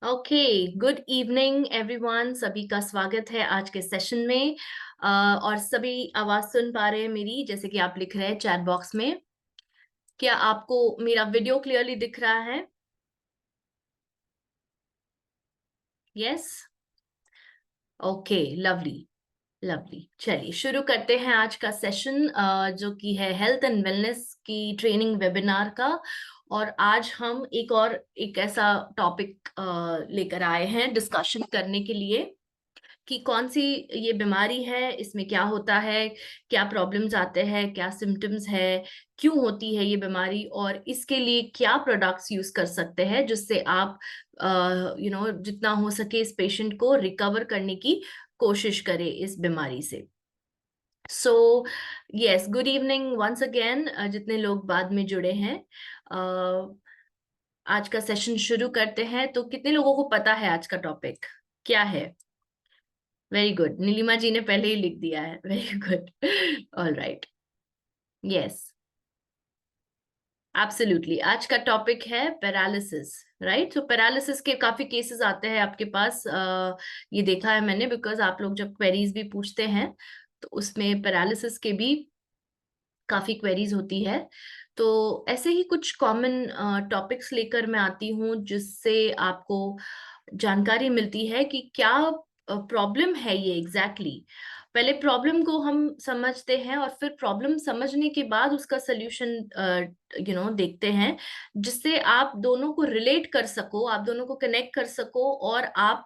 Okay, good evening everyone. सभी का स्वागत है आज के सेशन में। और सभी आवाज सुन पा रहे हैं मेरी, जैसे कि आप लिख रहे हैं चैट बॉक्स में। क्या आपको मेरा वीडियो क्लियरली दिख रहा है? यस। Okay, lovely lovely. चलिए शुरू करते हैं आज का सेशन, जो कि है हेल्थ एंड वेलनेस की ट्रेनिंग वेबिनार का। और आज हम एक ऐसा टॉपिक लेकर आए हैं डिस्कशन करने के लिए कि कौन सी ये बीमारी है, इसमें क्या होता है, क्या प्रॉब्लम्स आते हैं, क्या सिम्टम्स है, क्यों होती है ये बीमारी, और इसके लिए क्या प्रोडक्ट्स यूज कर सकते हैं जिससे आप जितना हो सके इस पेशेंट को रिकवर करने की कोशिश करें इस बीमारी से। So yes, good evening once again जितने लोग बाद में जुड़े हैं। आज का सेशन शुरू करते हैं। तो कितने लोगों को पता है आज का टॉपिक क्या है? वेरी गुड, नीलिमा जी ने पहले ही लिख दिया है। Very good. All right. Yes, absolutely. आज का टॉपिक है पैरालिसिस। राइट, तो पैरालिसिस के काफी केसेस आते हैं आपके पास। ये देखा है मैंने, बिकॉज आप लोग जब क्वेरीज भी पूछते हैं तो उसमें पैरालिसिस के भी काफी क्वेरीज होती है। तो ऐसे ही कुछ कॉमन टॉपिक्स लेकर मैं आती हूँ जिससे आपको जानकारी मिलती है कि क्या प्रॉब्लम है ये एग्जैक्टली exactly। पहले प्रॉब्लम को हम समझते हैं और फिर प्रॉब्लम समझने के बाद उसका सोल्यूशन देखते हैं, जिससे आप दोनों को रिलेट कर सको, आप दोनों को कनेक्ट कर सको और आप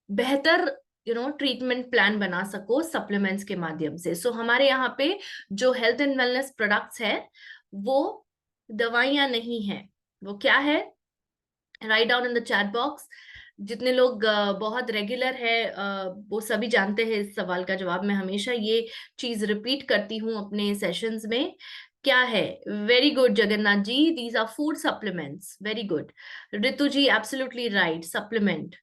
बेहतर ट्रीटमेंट प्लान बना सको सप्लीमेंट्स के माध्यम से। सो हमारे यहाँ पे जो हेल्थ एंड वेलनेस प्रोडक्ट्स है वो दवाइयां नहीं है। वो क्या है? Write down in the chat box. जितने लोग बहुत रेगुलर है वो सभी जानते हैं इस सवाल का जवाब। मैं हमेशा ये चीज रिपीट करती हूँ अपने सेशंस में। क्या है? Very good Jagannath ji, these are food supplements. Very good Ritu ji, absolutely right, supplement.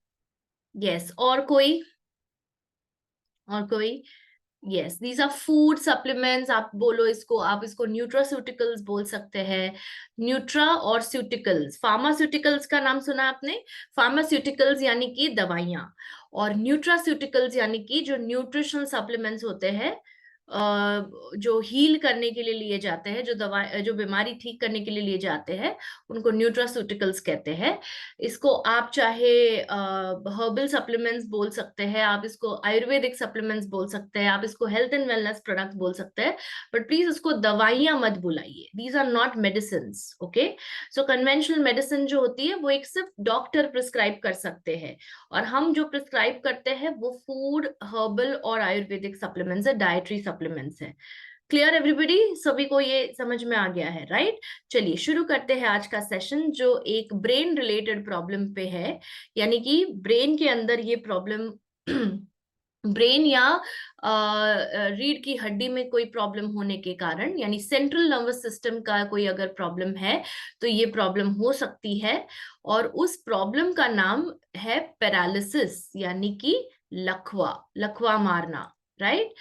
Yes, और कोई? Yes, these are food supplements. आप बोलो इसको, आप इसको न्यूट्रास्यूटिकल्स बोल सकते हैं। न्यूट्रा और स्यूटिकल्स, फार्मास्यूटिकल्स का नाम सुना आपने? फार्मास्यूटिकल्स यानी कि दवाइयां, और न्यूट्रास्यूटिकल्स यानी कि जो न्यूट्रिशनल सप्लीमेंट्स होते हैं, जो हील करने के लिए लिए जाते हैं, जो बीमारी ठीक करने के लिए लिए जाते हैं, उनको न्यूट्रास्यूटिकल्स कहते हैं। इसको आप चाहे हर्बल सप्लीमेंट्स बोल सकते हैं, आप इसको आयुर्वेदिक सप्लीमेंट्स बोल सकते हैं, आप इसको हेल्थ एंड वेलनेस प्रोडक्ट्स बोल सकते हैं, बट प्लीज उसको दवाइयां मत बुलाइए। These are not medicine. Okay, so conventional medicine जो होती है वो एक सिर्फ डॉक्टर प्रिस्क्राइब कर सकते हैं, और हम जो प्रिस्क्राइब करते हैं वो फूड, हर्बल और आयुर्वेदिक सप्लीमेंट्स है, डाइटरी सप्लीमेंट्स है। Clear everybody? सभी को ये समझ में आ गया है, राइट? चलिए शुरू करते हैं आज का सेशन, जो एक ब्रेन रिलेटेड प्रॉब्लम पे है। यानी कि ब्रेन के अंदर ये प्रॉब्लम ब्रेन या रीढ़ की हड्डी में कोई प्रॉब्लम होने के कारण, यानी सेंट्रल नर्वस सिस्टम का कोई अगर प्रॉब्लम है तो ये प्रॉब्लम हो सकती है। और उस प्रॉब्लम का नाम है पैरालिसिस, यानी कि लकवा, लकवा मारना। राइट,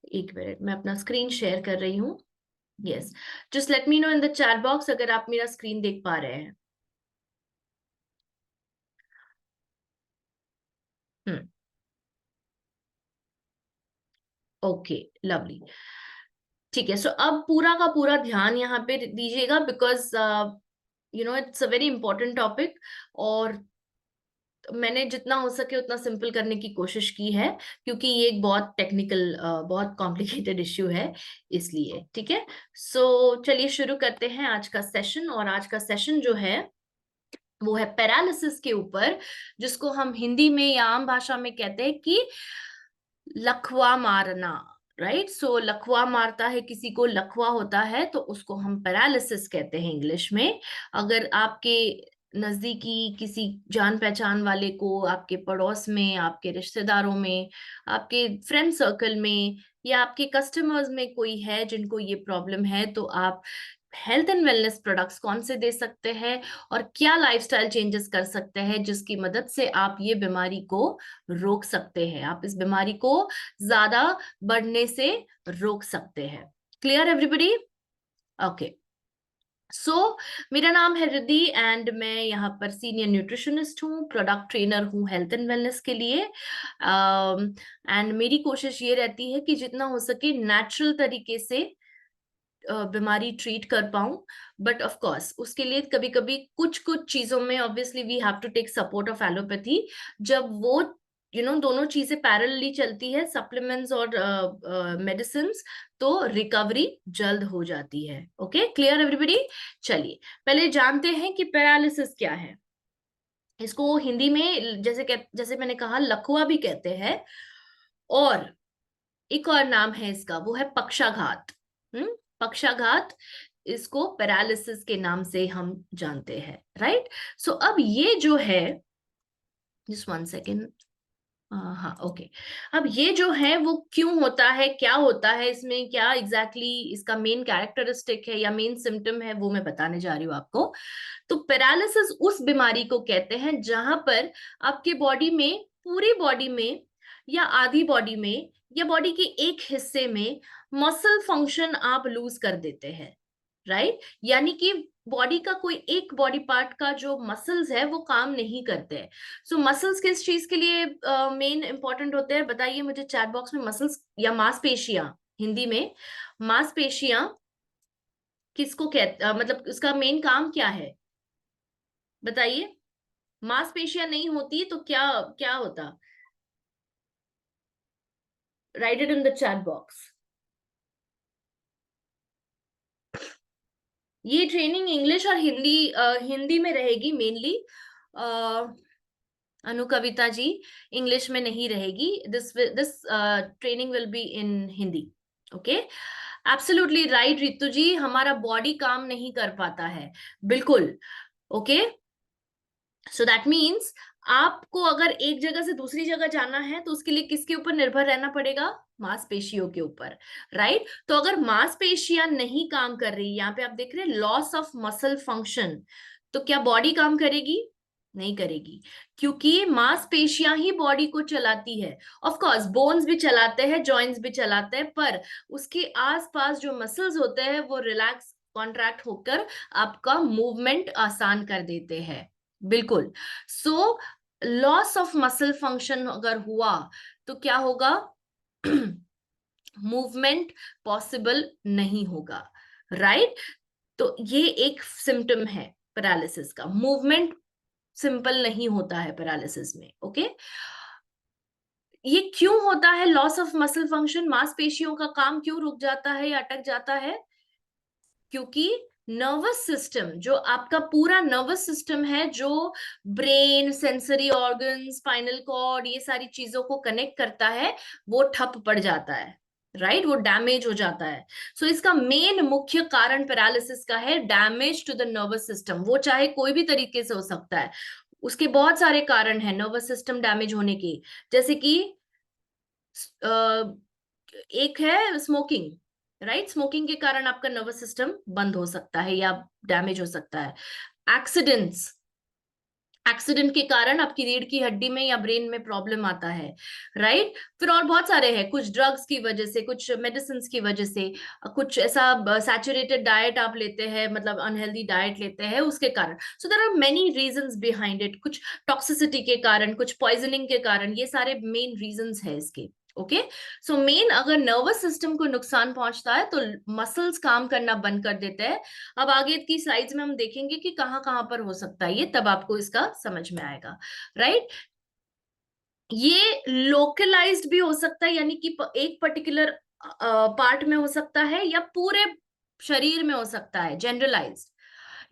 एक मिनट, मैं अपना स्क्रीन शेयर कर रही हूँ। Yes, just let me no in the chat box अगर आप मेरा स्क्रीन देख पा रहे हैं। हम्म, ओके, लवली। ठीक है, सो अब पूरा का पूरा ध्यान यहाँ पे दीजिएगा, because it's a very important topic. और मैंने जितना हो सके उतना सिंपल करने की कोशिश की है, क्योंकि ये एक बहुत टेक्निकल, बहुत कॉम्प्लिकेटेड इश्यू है, इसलिए। ठीक है, सो चलिए शुरू करते हैं आज का सेशन। और आज का सेशन जो है वो है पैरालिसिस के ऊपर, जिसको हम हिंदी में या आम भाषा में कहते हैं कि लकवा मारना। राइट, सो लकवा मारता है किसी को, लकवा होता है, तो उसको हम पैरालिसिस कहते हैं इंग्लिश में। अगर आपके नजदीकी किसी जान पहचान वाले को, आपके पड़ोस में, आपके रिश्तेदारों में, आपके फ्रेंड सर्कल में, या आपके कस्टमर्स में कोई है जिनको ये प्रॉब्लम है, तो आप हेल्थ एंड वेलनेस प्रोडक्ट्स कौन से दे सकते हैं और क्या लाइफस्टाइल चेंजेस कर सकते हैं जिसकी मदद से आप ये बीमारी को रोक सकते हैं, आप इस बीमारी को ज्यादा बढ़ने से रोक सकते हैं। Clear everybody? ओके, मेरा नाम है रिद्धि एंड मैं यहाँ पर सीनियर न्यूट्रिशनिस्ट हूँ, प्रोडक्ट ट्रेनर हूँ हेल्थ एंड वेलनेस के लिए। एंड मेरी कोशिश ये रहती है कि जितना हो सके नेचुरल तरीके से बीमारी ट्रीट कर पाऊं। बट ऑफ कोर्स उसके लिए कभी कभी कुछ कुछ चीजों में obviously we have to take support of allopathy. जब वो दोनों चीजें पैरेलली चलती है, सप्लीमेंट्स और मेडिसिन, तो रिकवरी जल्द हो जाती है। Okay, clear everybody? चलिए पहले जानते हैं कि पैरालिसिस क्या है। इसको हिंदी में जैसे मैंने कहा लकवा भी कहते हैं, और एक और नाम है इसका, वो है पक्षाघात। पक्षाघात, इसको पैरालिसिस के नाम से हम जानते हैं, राइट? अब ये जो है, जस्ट वन सेकेंड, हाँ ओके। अब ये जो है वो क्यों होता है, क्या होता है इसमें, क्या एग्जैक्टली इसका मेन कैरेक्टरिस्टिक है या मेन सिम्टम है, वो मैं बताने जा रही हूँ आपको। तो पैरालिसिस उस बीमारी को कहते हैं जहां पर आपके बॉडी में, पूरी बॉडी में या आधी बॉडी में या बॉडी के एक हिस्से में मसल फंक्शन आप लूज कर देते हैं, राइट? यानी कि बॉडी का कोई एक बॉडी पार्ट का जो मसल्स है वो काम नहीं करते हैं। मसल्स किस चीज के लिए मेन इंपॉर्टेंट होते हैं, बताइए मुझे चैट बॉक्स में। मसल्स या मांसपेशियां, हिंदी में मांसपेशियां किसको कहते, मतलब उसका मेन काम क्या है, बताइए। मांसपेशियां नहीं होती तो क्या क्या होता? Right it in the chat box. ये ट्रेनिंग इंग्लिश और हिंदी में रहेगी मेनली। अनु कविता जी, इंग्लिश में नहीं रहेगी। This training will be in Hindi. Okay, absolutely right Ritu ji, हमारा बॉडी काम नहीं कर पाता है, बिल्कुल। ओके, सो दैट मीन्स आपको अगर एक जगह से दूसरी जगह जाना है तो उसके लिए किसके ऊपर निर्भर रहना पड़ेगा? मांसपेशियों के ऊपर, राइट? तो अगर मांसपेशियां नहीं काम कर रही, यहाँ पे आप देख रहे हैं लॉस ऑफ मसल फंक्शन, तो क्या बॉडी काम करेगी? नहीं करेगी, क्योंकि मांसपेशियां ही बॉडी को चलाती है। ऑफ कोर्स बोन्स भी चलाते हैं, जॉइंट्स भी चलाते हैं, पर उसके आसपास जो मसल्स होते हैं वो रिलैक्स, कॉन्ट्रैक्ट होकर आपका मूवमेंट आसान कर देते हैं, बिल्कुल। लॉस ऑफ मसल फंक्शन अगर हुआ तो क्या होगा? मूवमेंट पॉसिबल नहीं होगा, राइट? तो ये एक सिम्टम है पैरालिसिस का, मूवमेंट सिंपल नहीं होता है पैरालिसिस में। ओके, ये क्यों होता है लॉस ऑफ मसल फंक्शन, मांसपेशियों का काम क्यों रुक जाता है या अटक जाता है? क्योंकि नर्वस सिस्टम, जो आपका पूरा नर्वस सिस्टम है, जो brain, sensory organ, spinal cord, ये सारी चीजों को कनेक्ट करता है, वो ठप पड़ जाता है, राइट? वो डैमेज हो जाता है। इसका मेन मुख्य कारण पैरालिसिस का है damage to the nervous system. वो चाहे कोई भी तरीके से हो सकता है, उसके बहुत सारे कारण हैं नर्वस सिस्टम डैमेज होने के। जैसे कि एक है स्मोकिंग, राइट? स्मोकिंग के कारण आपका नर्वस सिस्टम बंद हो सकता है या डैमेज हो सकता है। एक्सीडेंट्स, एक्सीडेंट के कारण आपकी रीढ़ की हड्डी में या ब्रेन में प्रॉब्लम आता है, राइट? फिर और बहुत सारे हैं, कुछ ड्रग्स की वजह से, कुछ मेडिसिन की वजह से, कुछ ऐसा सैचुरेटेड डाइट आप लेते हैं, मतलब अनहेल्दी डाइट लेते हैं, उसके कारण। There are many reasons behind it, कुछ टॉक्सिसिटी के कारण, कुछ पॉइजनिंग के कारण, ये सारे मेन रीजंस है इसके। ओके, मेन अगर नर्वस सिस्टम को नुकसान पहुंचता है तो मसल्स काम करना बंद कर देते हैं। अब आगे की स्लाइड्स में हम देखेंगे कि कहाँ कहाँ पर हो सकता है ये, तब आपको इसका समझ में आएगा, राइट? ये लोकलाइज्ड भी हो सकता है, यानी कि एक पर्टिकुलर पार्ट में हो सकता है, या पूरे शरीर में हो सकता है, जनरलाइज्ड।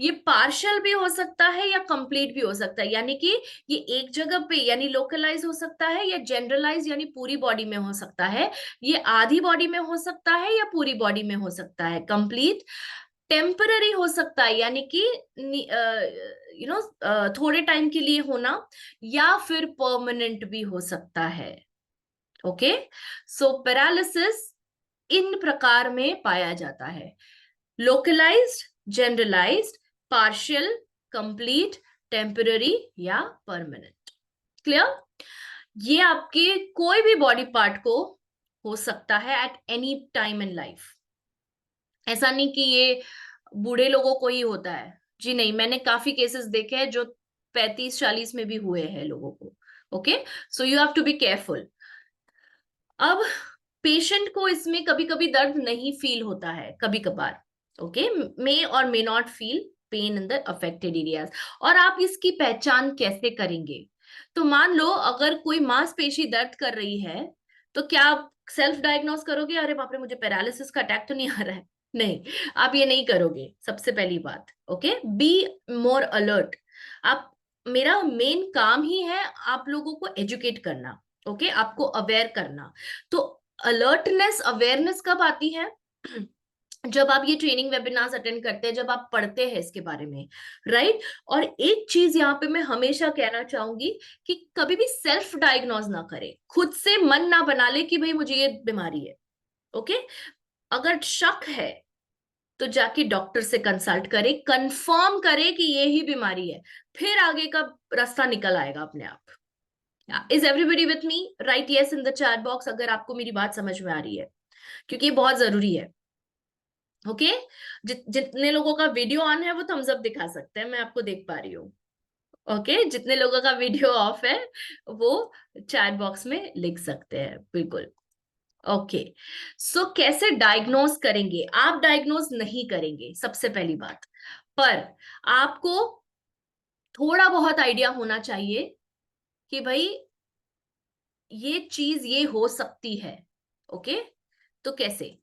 ये पार्शियल भी हो सकता है या कंप्लीट भी हो सकता है, यानी कि ये एक जगह पे यानी लोकलाइज हो सकता है, या जनरलाइज यानी पूरी बॉडी में हो सकता है। ये आधी बॉडी में हो सकता है या पूरी बॉडी में हो सकता है, कंप्लीट। टेम्पररी हो सकता है, यानी कि थोड़े टाइम के लिए होना, या फिर परमानेंट भी हो सकता है। ओके, पैरालिसिस इन प्रकार में पाया जाता है: localised, generalised, partial, complete, temporary या परमानेंट। क्लियर? ये आपके कोई भी बॉडी पार्ट को हो सकता है at any time in life. ऐसा नहीं कि ये बूढ़े लोगों को ही होता है जी, नहीं, मैंने काफी केसेस देखे हैं जो 35-40 में भी हुए हैं लोगों को। Okay, so you have to be careful. अब पेशेंट को इसमें कभी कभी दर्द नहीं फील होता है, कभी कभार, ओके, मे और may not feel pain in the affected areas. और आप इसकी पहचान कैसे करेंगे? तो मान लो अगर कोई मांसपेशी दर्द कर रही है, तो क्या आप सेल्फ डायग्नोस करोगे, अरे बाप रे मुझे पैरालिसिस का अटैक तो नहीं आ रहा है? नहीं, आप ये नहीं करोगे, सबसे पहली बात। Okay, be more alert. आप, मेरा मेन काम ही है आप लोगों को एजुकेट करना, ओके, आपको अवेयर करना। तो अलर्टनेस, अवेयरनेस कब आती है? जब आप ये ट्रेनिंग वेबिनार्स अटेंड करते हैं, जब आप पढ़ते हैं इसके बारे में, राइट? और एक चीज यहाँ पे मैं हमेशा कहना चाहूंगी कि कभी भी सेल्फ डायग्नोज ना करे, खुद से मन ना बना ले कि भाई मुझे ये बीमारी है। ओके, अगर शक है तो जाके डॉक्टर से कंसल्ट करे, कंफर्म करे कि ये ही बीमारी है, फिर आगे का रास्ता निकल आएगा अपने आप। Is everybody with me? Right yes in the chat box अगर आपको मेरी बात समझ में आ रही है, क्योंकि ये बहुत जरूरी है। ओके, जितने लोगों का वीडियो ऑन है वो थम्स अप दिखा सकते हैं, मैं आपको देख पा रही हूँ। ओके, जितने लोगों का वीडियो ऑफ है वो चैट बॉक्स में लिख सकते हैं, बिल्कुल। ओके, सो कैसे डायग्नोज करेंगे? आप डायग्नोज नहीं करेंगे, सबसे पहली बात, पर आपको थोड़ा बहुत आइडिया होना चाहिए कि भाई ये चीज ये हो सकती है। ओके, तो कैसे?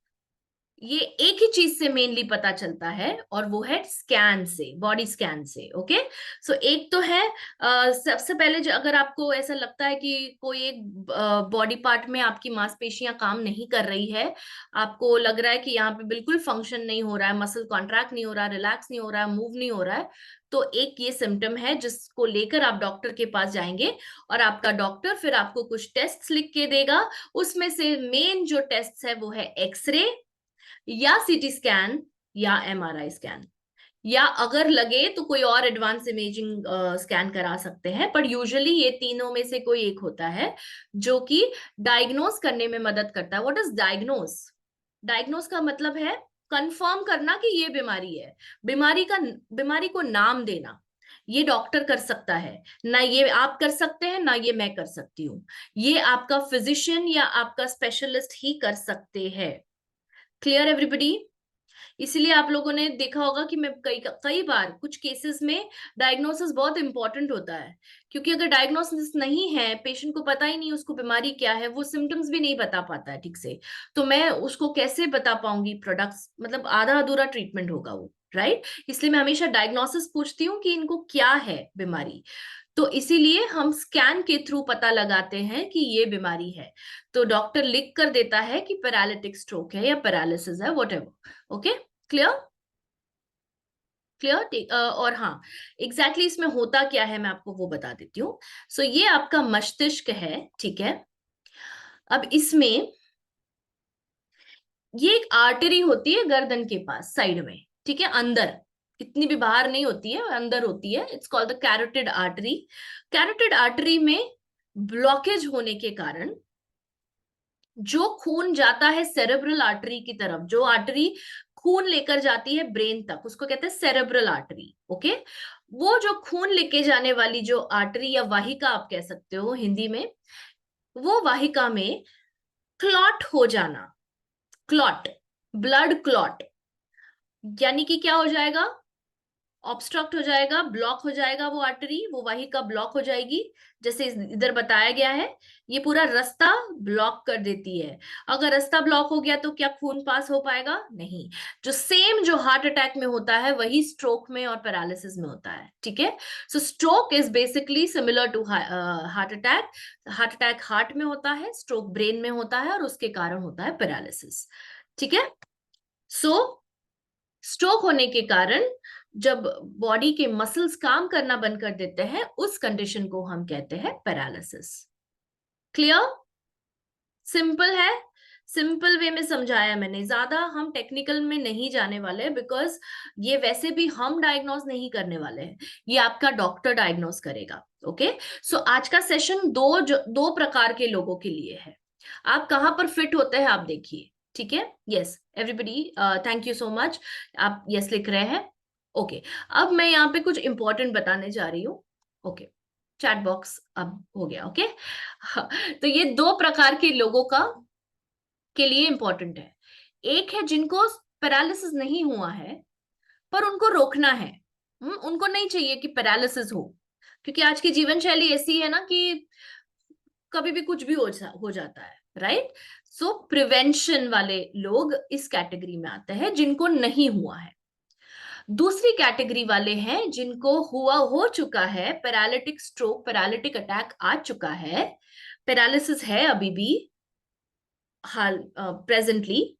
ये एक ही चीज से मेनली पता चलता है, और वो है स्कैन से, बॉडी स्कैन से। ओके, सो एक तो है सबसे पहले अगर आपको ऐसा लगता है कि कोई एक बॉडी पार्ट में आपकी मांसपेशियां काम नहीं कर रही है, आपको लग रहा है कि यहाँ पे बिल्कुल फंक्शन नहीं हो रहा है, मसल कॉन्ट्रैक्ट नहीं हो रहा है, रिलैक्स नहीं हो रहा है, मूव नहीं हो रहा है, तो एक ये सिम्टम है जिसको लेकर आप डॉक्टर के पास जाएंगे, और आपका डॉक्टर फिर आपको कुछ टेस्ट लिख के देगा। उसमें से मेन जो टेस्ट है वो है एक्सरे, या सीटी स्कैन, या एमआरआई स्कैन, या अगर लगे तो कोई और एडवांस इमेजिंग स्कैन करा सकते हैं। पर यूजुअली ये तीनों में से कोई एक होता है जो कि डायग्नोस करने में मदद करता है। What is diagnose? डायग्नोस का मतलब है कंफर्म करना कि ये बीमारी है। बीमारी को नाम देना ये डॉक्टर कर सकता है, ना ये आप कर सकते हैं, ना ये मैं कर सकती हूँ। ये आपका फिजिशियन या आपका स्पेशलिस्ट ही कर सकते हैं। Clear everybody? इसीलिए आप लोगों ने देखा होगा कि मैं कई कई बार कुछ केसेस में डायग्नोसिस बहुत इंपॉर्टेंट होता है, क्योंकि अगर डायग्नोसिस नहीं है, पेशेंट को पता ही नहीं उसको बीमारी क्या है, वो सिम्टम्स भी नहीं बता पाता है ठीक से, तो मैं उसको कैसे बता पाऊंगी प्रोडक्ट्स? मतलब आधा अधूरा ट्रीटमेंट होगा वो, राइट? इसलिए मैं हमेशा डायग्नोसिस पूछती हूँ कि इनको क्या है बीमारी। तो इसीलिए हम स्कैन के थ्रू पता लगाते हैं कि ये बीमारी है। तो डॉक्टर लिख कर देता है कि पैरालिटिक स्ट्रोक है या पैरालिसिस है, व्हाटएवर। Okay, clear? क्लियर? और हाँ, एग्जैक्टली इसमें होता क्या है मैं आपको वो बता देती हूँ। सो ये आपका मस्तिष्क है, ठीक है? अब इसमें ये एक आर्टरी होती है गर्दन के पास साइड में, ठीक है, अंदर, इतनी भी बाहर नहीं होती है, अंदर होती है। It's called the carotid artery. Carotid artery में ब्लॉकेज होने के कारण जो खून जाता है सेरेब्रल आर्टरी की तरफ, जो आर्टरी खून लेकर जाती है ब्रेन तक, उसको कहते हैं सेरेब्रल आर्टरी। ओके, वो जो खून लेके जाने वाली जो आर्टरी या वाहिका आप कह सकते हो हिंदी में, वो वाहिका में क्लॉट हो जाना, क्लॉट, ब्लड क्लॉट, यानी कि क्या हो जाएगा? ऑब्स्ट्रक्ट हो जाएगा, ब्लॉक हो जाएगा, वो आर्टरी, वो वाहिका ब्लॉक हो जाएगी। जैसे इधर बताया गया है, ये पूरा रास्ता ब्लॉक कर देती है। अगर रास्ता ब्लॉक हो गया तो क्या खून पास हो पाएगा? नहीं। जो सेम जो हार्ट अटैक में होता है वही स्ट्रोक में और पैरालिसिस में होता है, ठीक है? So stroke is basically similar to heart attack. Heart attack heart में होता है, स्ट्रोक ब्रेन में होता है, और उसके कारण होता है पैरालिसिस, ठीक है? सो स्ट्रोक होने के कारण जब बॉडी के मसल्स काम करना बंद कर देते हैं, उस कंडीशन को हम कहते हैं पैरालिसिस। क्लियर? सिंपल है, सिंपल वे में समझाया मैंने, ज्यादा हम टेक्निकल में नहीं जाने वाले, बिकॉज ये वैसे भी हम डायग्नोज नहीं करने वाले हैं, ये आपका डॉक्टर डायग्नोज करेगा। ओके, सो आज का सेशन दो प्रकार के लोगों के लिए है। आप कहाँ पर फिट होते हैं आप देखिए। ठीक है, yes everybody, thank you so much, आप यस लिख रहे हैं। ओके, अब मैं यहाँ पे कुछ इंपॉर्टेंट बताने जा रही हूँ। ओके, चैट बॉक्स अब हो गया। ओके तो ये दो प्रकार के लोगों का के लिए इंपॉर्टेंट है। एक है जिनको पैरालिसिस नहीं हुआ है पर उनको रोकना है। उनको नहीं चाहिए कि पैरालिसिस हो, क्योंकि आज की जीवन शैली ऐसी है ना कि कभी भी कुछ भी हो जाता है, राइट। सो प्रिवेंशन वाले लोग इस कैटेगरी में आते हैं जिनको नहीं हुआ है। दूसरी कैटेगरी वाले हैं जिनको हो चुका है पैरालिटिक स्ट्रोक, पैरालिटिक अटैक आ चुका है, पैरालिसिस है अभी भी हाल प्रेजेंटली,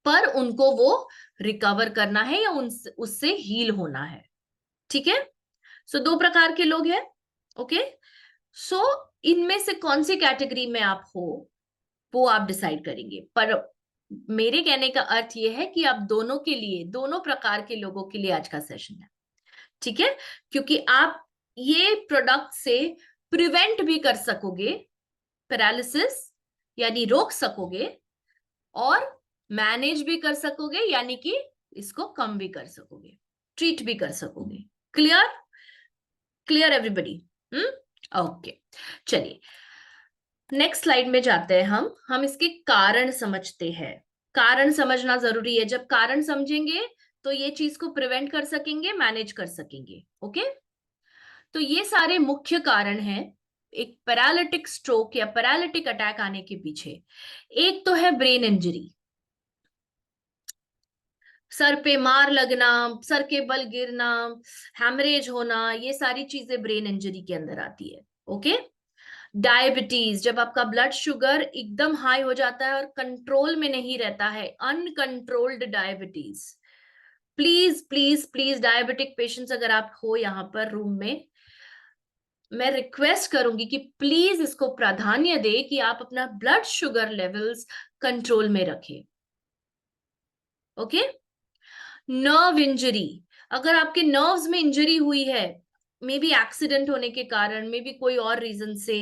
पर उनको वो रिकवर करना है या उससे हील होना है। ठीक है, सो दो प्रकार के लोग हैं। ओके, सो इनमें से कौन सी कैटेगरी में आप हो वो आप डिसाइड करेंगे, पर मेरे कहने का अर्थ ये है कि आप दोनों के लिए, दोनों प्रकार के लोगों के लिए आज का सेशन है। ठीक है, क्योंकि आप ये प्रोडक्ट से प्रिवेंट भी कर सकोगे पैरालिसिस, यानी रोक सकोगे, और मैनेज भी कर सकोगे, यानी कि इसको कम भी कर सकोगे, ट्रीट भी कर सकोगे। Clear, clear everybody? ओके, चलिए नेक्स्ट स्लाइड में जाते हैं। हम इसके कारण समझते हैं। कारण समझना जरूरी है, जब कारण समझेंगे तो ये चीज को प्रिवेंट कर सकेंगे, मैनेज कर सकेंगे। ओके, तो ये सारे मुख्य कारण हैं एक पैरालिटिक स्ट्रोक या पैरालिटिक अटैक आने के पीछे। एक तो है ब्रेन इंजरी, सर पे मार लगना, सर के बल गिरना, हैमरेज होना, ये सारी चीजें ब्रेन इंजरी के अंदर आती है। ओके, डायबिटीज, जब आपका ब्लड शुगर एकदम हाई हो जाता है और कंट्रोल में नहीं रहता है, uncontrolled diabetes. Please please please diabetic patients अगर आप हो यहाँ पर रूम में, मैं रिक्वेस्ट करूंगी कि प्लीज इसको प्राधान्य दे कि आप अपना ब्लड शुगर लेवल्स कंट्रोल में रखें। ओके, नर्व इंजरी, अगर आपके नर्व्स में इंजरी हुई है, मे बी एक्सीडेंट होने के कारण, मे बी कोई और रीजन से,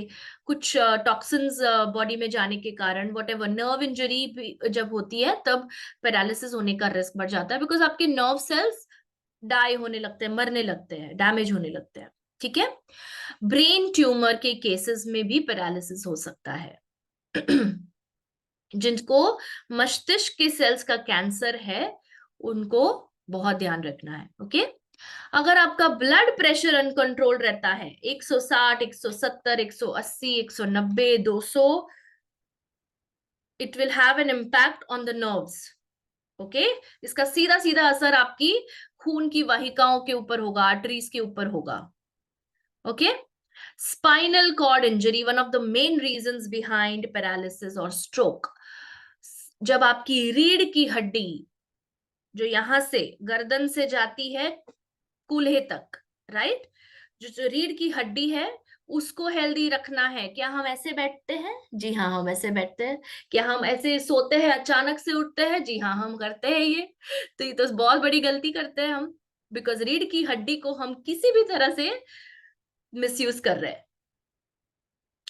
कुछ टॉक्सिन्स बॉडी में जाने के कारण, वट एवर, नर्व इंजरी जब होती है तब पैरालिसिस होने का रिस्क बढ़ जाता है, बिकॉज आपके नर्व सेल्स डाई होने लगते हैं, मरने लगते हैं, डैमेज होने लगते हैं। ठीक है, ब्रेन ट्यूमर के केसेस में भी पैरालिसिस हो सकता है। जिनको मस्तिष्क के सेल्स का कैंसर है उनको बहुत ध्यान रखना है। ओके, अगर आपका ब्लड प्रेशर अनकंट्रोल रहता है 160, 170, 180, 190, 200, it will have an impact on the nerves. Okay, इसका सीधा सीधा असर आपकी खून की वाहिकाओं के ऊपर होगा, आर्टरीज के ऊपर होगा। Okay, spinal cord injury, one of the main reasons behind paralysis और स्ट्रोक। जब आपकी रीढ़ की हड्डी जो यहां से गर्दन से जाती है कूल्हे तक, राइट, जो रीढ़ की हड्डी है उसको हेल्दी रखना है। क्या हम ऐसे बैठते हैं? जी हाँ, हम ऐसे बैठते हैं। क्या हम ऐसे सोते हैं अचानक से उठते हैं? जी हाँ, हम करते हैं ये। तो ये तो बहुत बड़ी गलती करते हैं हम, बिकॉज रीढ़ की हड्डी को हम किसी भी तरह से मिसयूज कर रहे हैं,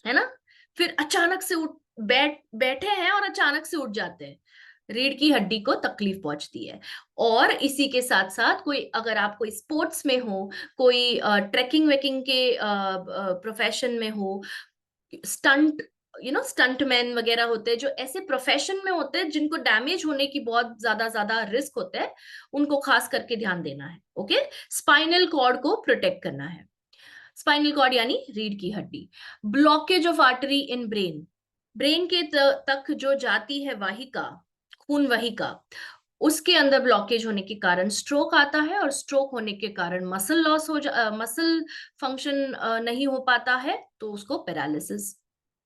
है ना। फिर अचानक से उठ बैठे हैं और अचानक से उठ जाते हैं, रीढ़ की हड्डी को तकलीफ पहुंचती है। और इसी के साथ साथ कोई, अगर आप कोई स्पोर्ट्स में हो, कोई ट्रैकिंग वेकिंग के प्रोफेशन में हो, स्टंट, स्टंटमैन वगैरह होते हैं जो ऐसे प्रोफेशन में होते हैं जिनको डैमेज होने की बहुत ज्यादा ज्यादा रिस्क होते हैं, उनको खास करके ध्यान देना है। ओके, स्पाइनल कॉर्ड को प्रोटेक्ट करना है। स्पाइनल कॉर्ड यानी रीढ़ की हड्डी। Blockage of artery in brain, brain के तक जो जाती है वाहिका, खून वाहिका, उसके अंदर ब्लॉकेज होने के कारण स्ट्रोक आता है, और स्ट्रोक होने के कारण मसल लॉस मसल फंक्शन नहीं हो पाता है, तो उसको पैरालिसिस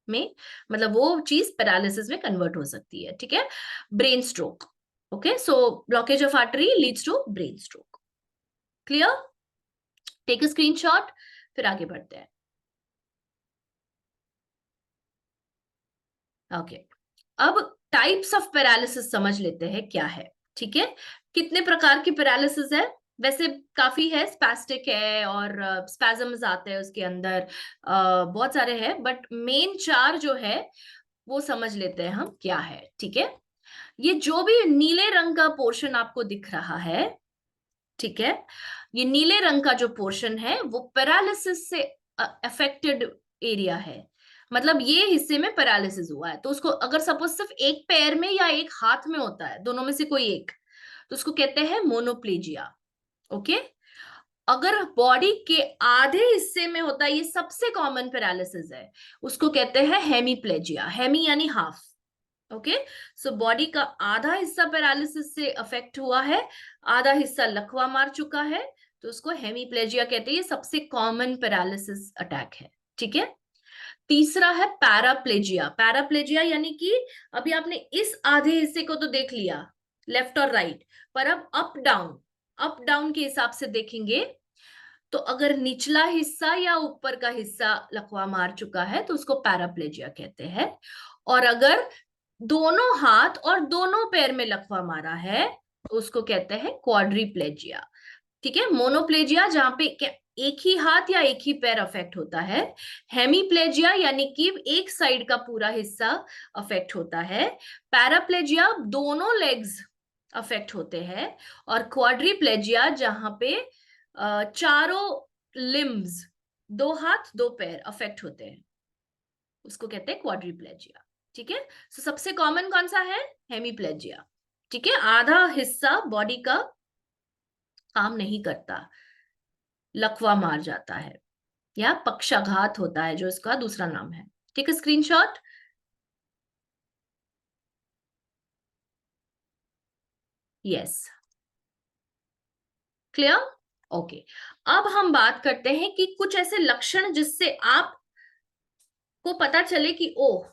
में, मतलब वो चीज पैरालिसिस में कन्वर्ट हो सकती है। ठीक है, brain stroke. Okay, so blockage of artery leads to brain stroke. Clear? Take a screenshot, फिर आगे बढ़ते हैं। ओके, अब टाइप्स ऑफ पैरालिसिस समझ लेते हैं क्या है। ठीक है, कितने प्रकार की पैरालिसिस है? वैसे काफी है, स्पैस्टिक है और स्पैजम्स आते हैं उसके अंदर, बहुत सारे हैं, बट मेन चार जो है वो समझ लेते हैं हम क्या है। ठीक है, ये जो भी नीले रंग का पोर्शन आपको दिख रहा है, ठीक है, ये नीले रंग का जो पोर्शन है वो पैरालिसिस से अफेक्टेड एरिया है। मतलब ये हिस्से में पैरालिसिस हुआ है, तो उसको अगर सपोज सिर्फ एक पैर में या एक हाथ में होता है, दोनों में से कोई एक, तो उसको कहते हैं मोनोप्लेजिया। ओके, अगर बॉडी के आधे हिस्से में होता है, ये सबसे कॉमन पैरालिसिस है, उसको कहते हैं हेमीप्लेजिया। हेमी यानी हाफ। ओके, सो बॉडी का आधा हिस्सा पैरालिसिस से अफेक्ट हुआ है, आधा हिस्सा लकवा मार चुका है, तो उसको हेमीप्लेजिया कहते हैं। ये सबसे कॉमन पैरालिसिस अटैक है। ठीक है, तीसरा है पैराप्लेजिया। पैराप्लेजिया यानी कि अभी आपने इस आधे हिस्से को तो देख लिया, लेफ्ट और राइट, पर अब अप डाउन के हिसाब से देखेंगे, तो अगर निचला हिस्सा या ऊपर का हिस्सा लकवा मार चुका है तो उसको पैराप्लेजिया कहते हैं। और अगर दोनों हाथ और दोनों पैर में लकवा मारा है तो उसको कहते हैं क्वाड्रीप्लेजिया। ठीक है, मोनोप्लेजिया जहां पे एक ही हाथ या एक ही पैर अफेक्ट होता है, हेमीप्लेजिया यानी कि एक साइड का पूरा हिस्सा अफेक्ट होता है, पैराप्लेजिया दोनों लेग्स अफेक्ट होते हैं, और क्वाड्रीप्लेजिया जहां पे चारों लिम्स, दो हाथ दो पैर अफेक्ट होते हैं, उसको कहते हैं क्वाड्रीप्लेजिया। ठीक है, तो सबसे कॉमन कौन सा है? हेमीप्लेजिया। ठीक है, आधा हिस्सा बॉडी का काम नहीं करता, लकवा मार जाता है, या पक्षाघात होता है जो इसका दूसरा नाम है। ठीक है, स्क्रीनशॉट। Yes, clear. ओके, अब हम बात करते हैं कि कुछ ऐसे लक्षण जिससे आप को पता चले कि ओह,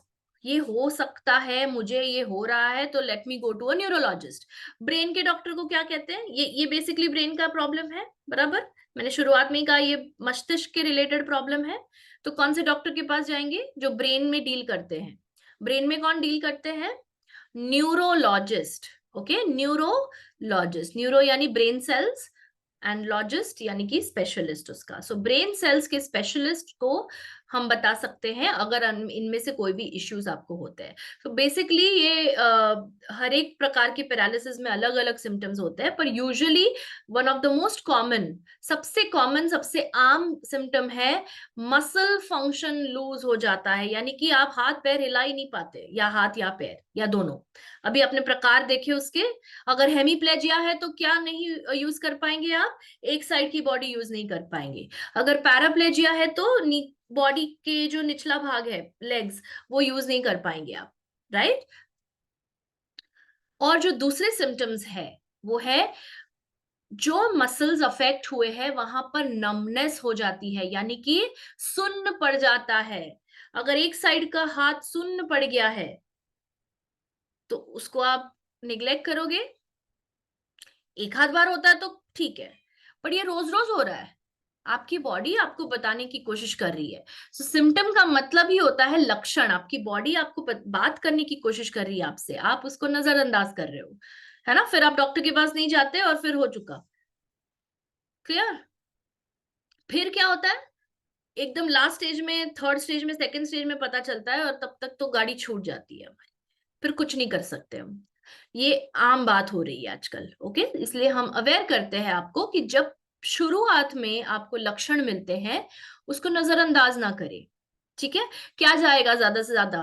ये हो सकता है, मुझे ये हो रहा है, तो let me go to a neurologist. Brain के डॉक्टर को क्या कहते हैं? ये बेसिकली ब्रेन का प्रॉब्लम है, बराबर। मैंने शुरुआत में ही कहा ये मस्तिष्क के रिलेटेड प्रॉब्लम है, तो कौन से डॉक्टर के पास जाएंगे? जो ब्रेन में डील करते हैं। ब्रेन में कौन डील करते हैं? न्यूरोलॉजिस्ट। ओके, न्यूरोलॉजिस्ट, न्यूरो यानी ब्रेन सेल्स, एंड लॉजिस्ट यानी कि स्पेशलिस्ट उसका। सो ब्रेन सेल्स के स्पेशलिस्ट को हम बता सकते हैं अगर इनमें से कोई भी इश्यूज आपको होते हैं। तो बेसिकली ये हर एक प्रकार की पैरालिसिस में अलग अलग सिम्टम्स होते हैं, पर usually one of the most common, सबसे आम सिम्टम है मसल फंक्शन लूज हो जाता है, यानी कि आप हाथ पैर हिला ही नहीं पाते, या हाथ या पैर या दोनों। अभी आपने प्रकार देखे उसके। अगर हेमीप्लेजिया है तो क्या नहीं यूज कर पाएंगे आप? एक साइड की बॉडी यूज नहीं कर पाएंगे। अगर पैराप्लेजिया है तो बॉडी के जो निचला भाग है, लेग्स, वो यूज नहीं कर पाएंगे आप, राइट। और जो दूसरे सिम्टम्स है वो है जो मसल्स अफेक्ट हुए हैं वहां पर नमनेस हो जाती है, यानी कि सुन्न पड़ जाता है। अगर एक साइड का हाथ सुन्न पड़ गया है तो उसको आप निग्लेक्ट करोगे? एक आध बार होता है तो ठीक है, पर ये रोज रोज हो रहा है, आपकी बॉडी आपको बताने की कोशिश कर रही है। सो सिम्टम का मतलब ही होता है लक्षण। आपकी बॉडी आपको बात करने की कोशिश कर रही है आपसे, आप उसको नजरअंदाज कर रहे हो, है ना, फिर आप डॉक्टर के पास नहीं जाते और फिर हो चुका। क्लियर? फिर क्या होता है? एकदम लास्ट स्टेज में, थर्ड स्टेज में, सेकंड स्टेज में पता चलता है, और तब तक तो गाड़ी छूट जाती है हमारी, फिर कुछ नहीं कर सकते हम। ये आम बात हो रही है आजकल। ओके, इसलिए हम अवेयर करते हैं आपको कि जब शुरुआत में आपको लक्षण मिलते हैं उसको नजरअंदाज ना करें। ठीक है, क्या जाएगा ज्यादा से ज्यादा?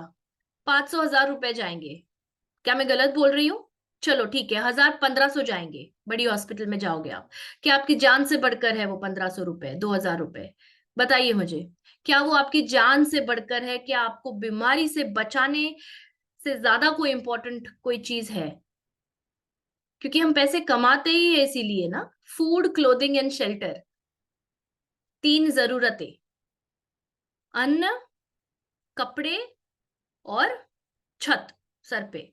500-1000 रुपए जाएंगे। क्या मैं गलत बोल रही हूँ? चलो ठीक है, 1000-1500 जाएंगे, बड़ी हॉस्पिटल में जाओगे आप। क्या आपकी जान से बढ़कर है वो 1500 रुपए, 2000 रुपए? बताइए मुझे, क्या वो आपकी जान से बढ़कर है? क्या आपको बीमारी से बचाने से ज्यादा कोई इंपॉर्टेंट कोई चीज है? क्योंकि हम पैसे कमाते ही है इसीलिए ना। फूड, क्लोथिंग एंड शेल्टर, तीन जरूरतें, अन्न, कपड़े और छत सर पे,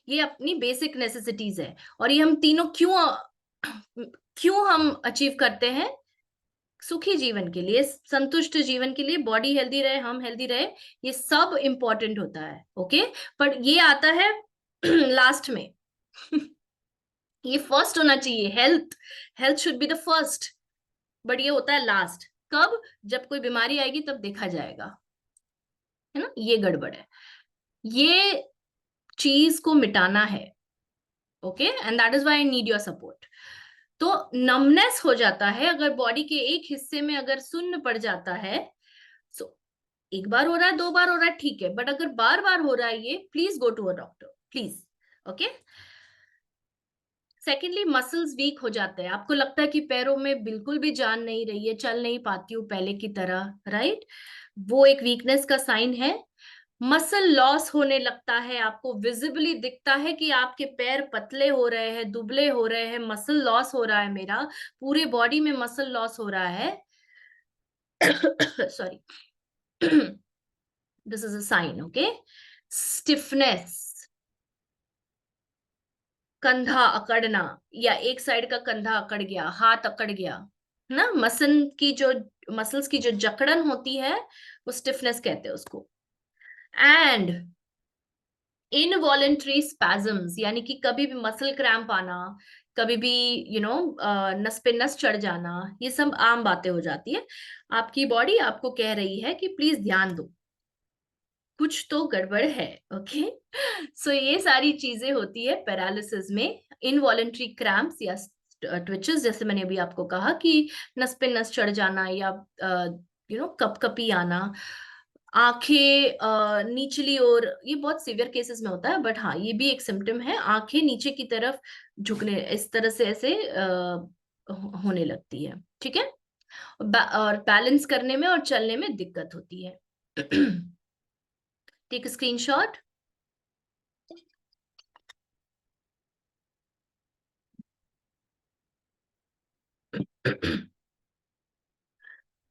ये अपनी बेसिक नेसेसिटीज है। और ये हम तीनों क्यों क्यों हम अचीव करते हैं? सुखी जीवन के लिए, संतुष्ट जीवन के लिए, बॉडी हेल्दी रहे, हम हेल्दी रहे, ये सब इंपॉर्टेंट होता है। ओके, पर ये आता है लास्ट में। ये फर्स्ट होना चाहिए, health, health should be the first, but ये होता है लास्ट। कब? जब कोई बीमारी आएगी तब देखा जाएगा, है ना, ये गड़बड़ है। ये चीज को मिटाना है। Okay, and that is why I need your support. तो नमनेस हो जाता है अगर बॉडी के एक हिस्से में अगर सुन्न पड़ जाता है। सो एक बार हो रहा है, 2 बार हो रहा है, ठीक है, बट अगर बार बार हो रहा है ये, please go to a doctor, please. Okay. Secondly, muscles weak हो जाते हैं, आपको लगता है कि पैरों में बिल्कुल भी जान नहीं रही है, चल नहीं पाती हूँ पहले की तरह, राइट? वो एक वीकनेस का साइन है। मसल लॉस होने लगता है, आपको विजिबली दिखता है कि आपके पैर पतले हो रहे हैं, दुबले हो रहे हैं, मसल लॉस हो रहा है, मेरा पूरे बॉडी में मसल लॉस हो रहा है। Sorry. This is a sign, okay. Stiffness, कंधा अकड़ना, या एक साइड का कंधा अकड़ गया, हाथ अकड़ गया, ना, मसल्स की जो जकड़न होती है, वो स्टिफनेस कहते हैं उसको। एंड इनवॉलेंट्री स्पैजम्स, यानी कि कभी भी मसल क्रैम्प आना, कभी भी नस पे नस चढ़ जाना, ये सब आम बातें हो जाती है। आपकी बॉडी आपको कह रही है कि प्लीज ध्यान दो, कुछ तो गड़बड़ है। ओके। सो ये सारी चीजें होती है पैरालिसिस में। इनवॉलेंट्री क्रैम्प्स या ट्विचेस, जैसे मैंने अभी आपको कहा कि नस पे नस चढ़ जाना, या कपकपी आना, आंखें निचली ओर, ये बहुत सीवियर केसेस में होता है, बट हाँ, ये भी एक सिम्टम है, आंखें नीचे की तरफ झुकने, इस तरह से ऐसे होने लगती है, ठीक है। और बैलेंस करने में और चलने में दिक्कत होती है। Take screenshot.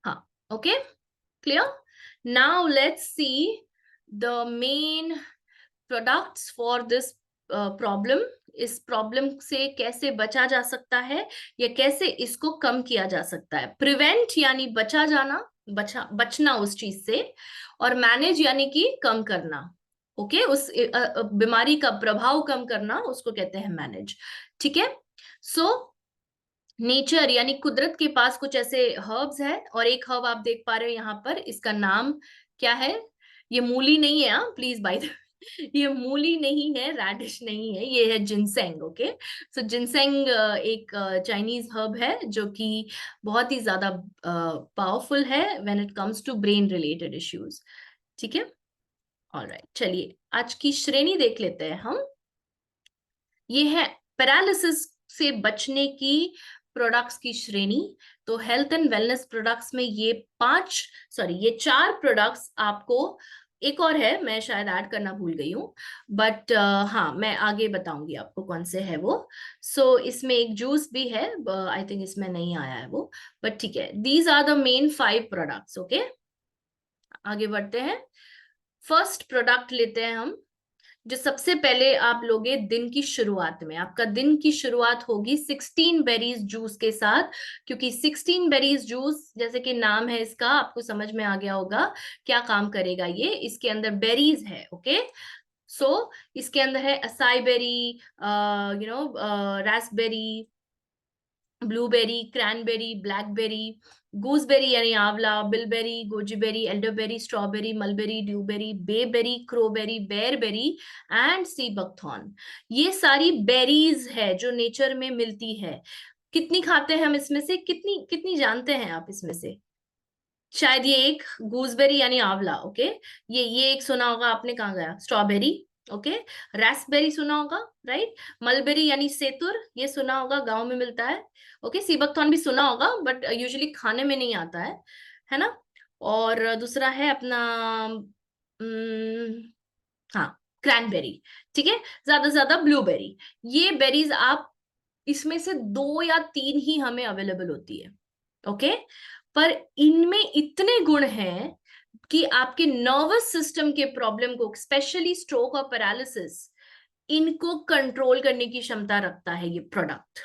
हाँ, okay, clear. Now let's see the main products for this problem. इस प्रॉब्लम से कैसे बचा जा सकता है, या कैसे इसको कम किया जा सकता है। प्रिवेंट यानी बचा जाना, बचना उस चीज से, और मैनेज यानी कि कम करना। ओके, उस बीमारी का प्रभाव कम करना, उसको कहते हैं मैनेज, ठीक है। सो नेचर यानी कुदरत के पास कुछ ऐसे हर्ब्स है, और एक हर्ब आप देख पा रहे हो यहाँ पर, इसका नाम क्या है? ये मूली नहीं है, हाँ प्लीज, बाय द ये मूली नहीं है, रेडिश नहीं है, ये है जिनसेंग। ओके। सो जिनसेंग एक चाइनीज हर्ब है, जो कि बहुत ही ज्यादा पावरफुल है when it comes to brain related issues, ठीक है। ऑलराइट, चलिए आज की श्रेणी देख लेते हैं हम। ये है पैरालिसिस से बचने की प्रोडक्ट्स की श्रेणी। तो हेल्थ एंड वेलनेस प्रोडक्ट्स में ये 4 प्रोडक्ट्स आपको, एक और है मैं शायद ऐड करना भूल गई हूँ, बट हाँ, मैं आगे बताऊंगी आपको कौन से है वो। इसमें एक जूस भी है, आई थिंक इसमें नहीं आया है वो, बट ठीक है, these are the main 5 products. Okay, आगे बढ़ते हैं। फर्स्ट प्रोडक्ट लेते हैं हम, जो सबसे पहले आप लोगे दिन की शुरुआत में। आपका दिन की शुरुआत होगी 16 बेरीज जूस के साथ, क्योंकि 16 बेरीज जूस, जैसे कि नाम है इसका, आपको समझ में आ गया होगा क्या काम करेगा ये। इसके अंदर बेरीज है, ओके। इसके अंदर है acai berry, raspberry, blueberry, cranberry, blackberry, gooseberry यानी आंवला, bilberry, goji berry, elderberry, strawberry, mulberry, dewberry, bayberry, crowberry, bearberry and sea buckthorn. ये सारी बेरीज है जो नेचर में मिलती है। कितनी खाते हैं हम इसमें से? कितनी कितनी जानते हैं आप इसमें से? शायद ये एक गूसबेरी यानी आंवला, ओके। ये एक सुना होगा आपने, कहाँ गया? Strawberry, okay. रास्पबेरी सुना होगा, राइट। मलबेरी यानी सेतुर, ये सुना होगा, गांव में मिलता है, ओके। सीबकथॉर्न भी सुना होगा, बट यूजुअली खाने में नहीं आता है ना। और दूसरा है अपना, हाँ, क्रैनबेरी, ठीक है। ज्यादा से ज्यादा ब्लूबेरी। ये बेरीज आप, इसमें से 2 या 3 ही हमें अवेलेबल होती है, ओके। पर इनमें इतने गुण हैं कि आपके नर्वस सिस्टम के प्रॉब्लम को, स्पेशली स्ट्रोक और पैरालिसिस, इनको कंट्रोल करने की क्षमता रखता है ये प्रोडक्ट।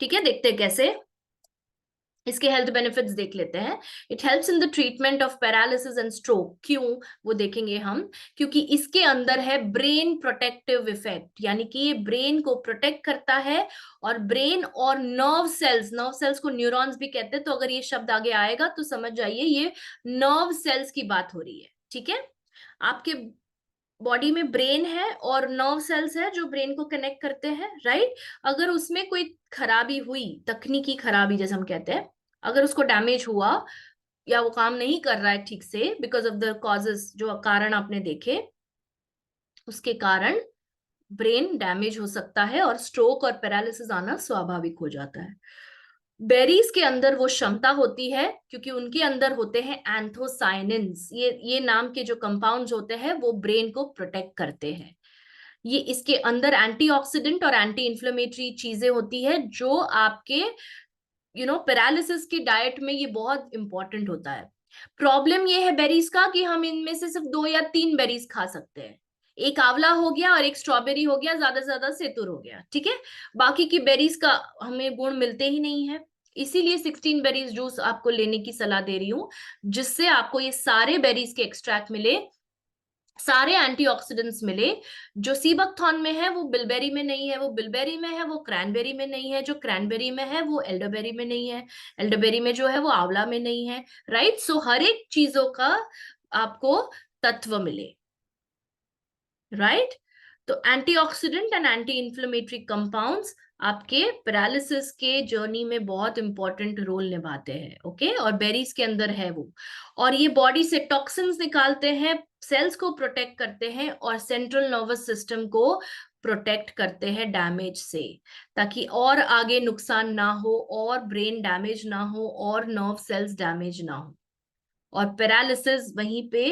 ठीक है, देखते हैं कैसे। इसके हेल्थ बेनिफिट्स देख लेते हैं। It helps in the treatment of paralysis and stroke. क्यों? वो देखेंगे हम। क्योंकि इसके अंदर है ब्रेन प्रोटेक्टिव इफेक्ट, यानी कि ये ब्रेन को प्रोटेक्ट करता है, और ब्रेन और नर्व सेल्स को न्यूरॉन्स भी कहते हैं, तो अगर ये शब्द आगे आएगा तो समझ जाइए ये नर्व सेल्स की बात हो रही है, ठीक है। आपके बॉडी में ब्रेन है और नर्व सेल्स है जो ब्रेन को कनेक्ट करते हैं, राइट। अगर उसमें कोई खराबी हुई, तकनीकी खराबी जैसे हम कहते हैं, अगर उसको डैमेज हुआ या वो काम नहीं कर रहा है ठीक से, बिकॉज ऑफ द कॉजेस, जो कारण आपने देखे, उसके कारण ब्रेन डैमेज हो सकता है और स्ट्रोक और पैरालिसिस आना स्वाभाविक हो जाता है। बेरीज के अंदर वो क्षमता होती है, क्योंकि उनके अंदर होते हैं एंथोसाइनिन्स, ये नाम के जो कंपाउंड्स होते हैं वो ब्रेन को प्रोटेक्ट करते हैं। ये इसके अंदर एंटीऑक्सीडेंट और एंटी इंफ्लेमेटरी चीजें होती है, जो आपके पैरालिसिस की डाइट में ये बहुत इंपॉर्टेंट होता है। प्रॉब्लम ये है बेरीज का कि हम इनमें से सिर्फ 2 या 3 बेरीज खा सकते हैं। एक आंवला हो गया और एक स्ट्रॉबेरी हो गया, ज्यादा से ज्यादा सेतुर हो गया, ठीक है। बाकी की बेरीज का हमें गुण मिलते ही नहीं है। इसीलिए 16 बेरीज जूस आपको लेने की सलाह दे रही हूं, जिससे आपको ये सारे बेरीज के एक्सट्रैक्ट मिले, सारे एंटीऑक्सीडेंट्स मिले। जो सी बकथॉर्न में है वो बिलबेरी में नहीं है, वो बिलबेरी में है, वो क्रैनबेरी में नहीं है, जो क्रैनबेरी में है वो एल्डरबेरी में नहीं है, एल्डरबेरी में जो है वो आंवला में नहीं है, राइट। सो हर एक चीजों का आपको तत्व मिले, राइट। तो antioxidant and anti inflammatory compounds आपके पैरालिसिस के जर्नी में बहुत इंपॉर्टेंट रोल निभाते हैं, ओके। और बेरीज के अंदर है वो, और ये बॉडी से टॉक्सिन्स निकालते हैं, सेल्स को प्रोटेक्ट करते हैं और सेंट्रल नर्वस सिस्टम को प्रोटेक्ट करते हैं डैमेज से, ताकि और आगे नुकसान ना हो, और ब्रेन डैमेज ना हो, और नर्व सेल्स डैमेज ना हो, और पैरालिसिस वहीं पे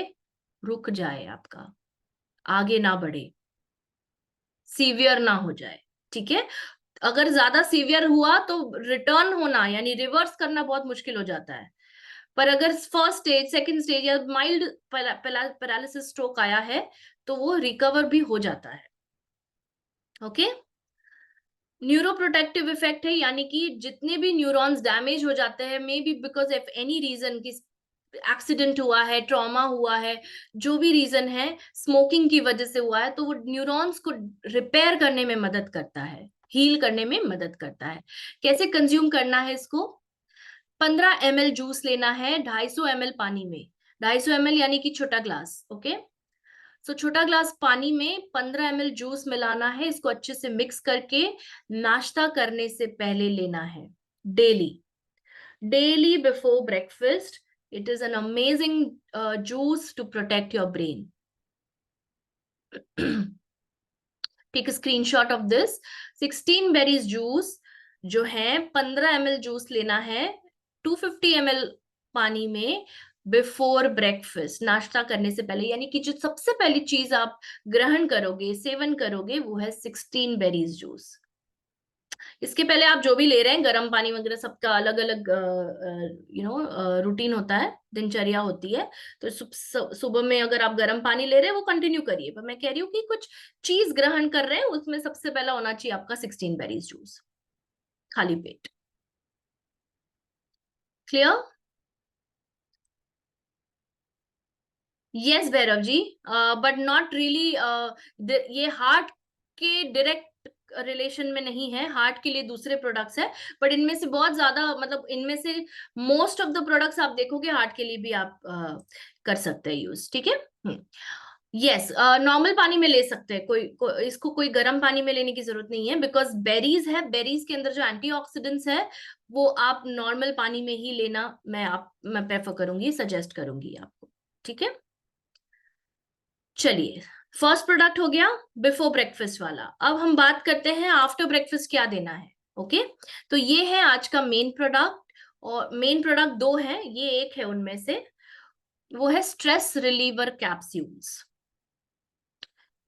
रुक जाए, आपका आगे ना बढ़े, सीवियर ना हो जाए, ठीक है। अगर ज्यादा सीवियर हुआ तो रिटर्न होना यानी रिवर्स करना बहुत मुश्किल हो जाता है। पर अगर फर्स्ट स्टेज, सेकंड स्टेज या माइल्ड पैरालिसिस स्ट्रोक आया है तो वो रिकवर भी हो जाता है, ओके। न्यूरोप्रोटेक्टिव इफेक्ट है, यानी कि जितने भी न्यूरॉन्स डैमेज हो जाते हैं, may be because of any reason, की एक्सीडेंट हुआ है, ट्रॉमा हुआ है, जो भी रीजन है, स्मोकिंग की वजह से हुआ है, तो वो न्यूरॉन्स को रिपेयर करने में मदद करता है, हील करने में मदद करता है। कैसे कंज्यूम करना है इसको? 15 ml जूस लेना है 250 ml पानी में, 250 ml यानी कि छोटा ग्लास, ओके। सो छोटा ग्लास पानी में 15 ml जूस मिलाना है, इसको अच्छे से मिक्स करके नाश्ता करने से पहले लेना है, daily, daily before breakfast. It is an amazing juice to protect your brain. Take screenshot of this. 16 berries juice जो है, 15 ml जूस लेना है 250 ml पानी में, बिफोर ब्रेकफास्ट, नाश्ता करने से पहले, यानी कि जो सबसे पहली चीज आप ग्रहण करोगे, सेवन करोगे, वो है 16 बेरीज जूस। इसके पहले आप जो भी ले रहे हैं, गर्म पानी वगैरह, सबका अलग अलग रूटीन होता है, दिनचर्या होती है। तो सुबह में अगर आप गर्म पानी ले रहे हैं वो कंटिन्यू करिए, पर मैं कह रही हूँ कि कुछ चीज ग्रहण कर रहे हैं, उसमें सबसे पहला होना चाहिए आपका 16 बेरीज जूस, खाली पेट। Clear? Yes Bhairav ji, but not really. ये हार्ट के डायरेक्ट रिलेशन में नहीं है, हार्ट के लिए दूसरे प्रोडक्ट्स है, बट इनमें से बहुत ज्यादा, मतलब इनमें से मोस्ट ऑफ द प्रोडक्ट्स आप देखोगे हार्ट के लिए भी आप कर सकते हैं यूज, ठीक है। यस, नॉर्मल पानी में ले सकते हैं, इसको कोई गर्म पानी में लेने की जरूरत नहीं है, बिकॉज बेरीज है, बेरीज के अंदर जो एंटीऑक्सीडेंट्स है वो आप नॉर्मल पानी में ही लेना, मैं प्रेफर करूंगी, सजेस्ट करूंगी आपको, ठीक है। चलिए, फर्स्ट प्रोडक्ट हो गया बिफोर ब्रेकफास्ट वाला। अब हम बात करते हैं आफ्टर ब्रेकफास्ट क्या देना है, ओके। तो ये है आज का मेन प्रोडक्ट, और मेन प्रोडक्ट दो है, ये एक है उनमें से, वो है स्ट्रेस रिलीवर कैप्सूल्स।